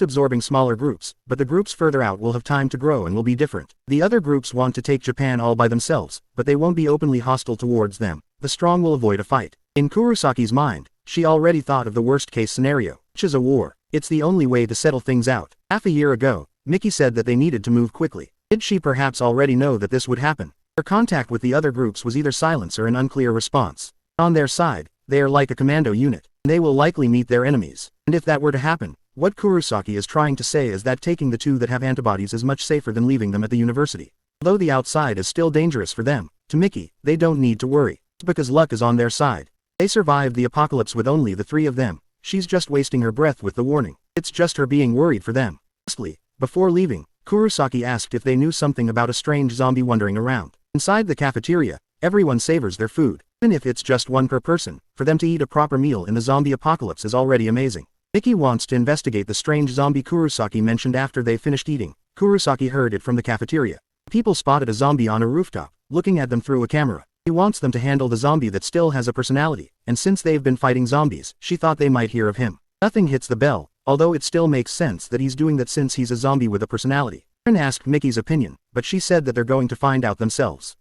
S1: absorbing smaller groups, but the groups further out will have time to grow and will be different. The other groups want to take Japan all by themselves, but they won't be openly hostile towards them. The strong will avoid a fight. In Kurosaki's mind, she already thought of the worst-case scenario, which is a war. It's the only way to settle things out. Half a year ago, Miki said that they needed to move quickly. Did she perhaps already know that this would happen? Her contact with the other groups was either silence or an unclear response. On their side, they are like a commando unit. They will likely meet their enemies. And if that were to happen, what Kurosaki is trying to say is that taking the 2 that have antibodies is much safer than leaving them at the university. Although the outside is still dangerous for them, to Miki, they don't need to worry. It's because luck is on their side. They survived the apocalypse with only the 3 of them. She's just wasting her breath with the warning. It's just her being worried for them. Lastly, before leaving, Kurosaki asked if they knew something about a strange zombie wandering around. Inside the cafeteria, everyone savors their food. Even if it's just 1 per person, for them to eat a proper meal in the zombie apocalypse is already amazing. Miki wants to investigate the strange zombie Kurosaki mentioned after they finished eating. Kurosaki heard it from the cafeteria. People spotted a zombie on a rooftop, looking at them through a camera. He wants them to handle the zombie that still has a personality, and since they've been fighting zombies, she thought they might hear of him. Nothing hits the bell, although it still makes sense that he's doing that since he's a zombie with a personality. Karin asked Miki's opinion, but she said that they're going to find out themselves.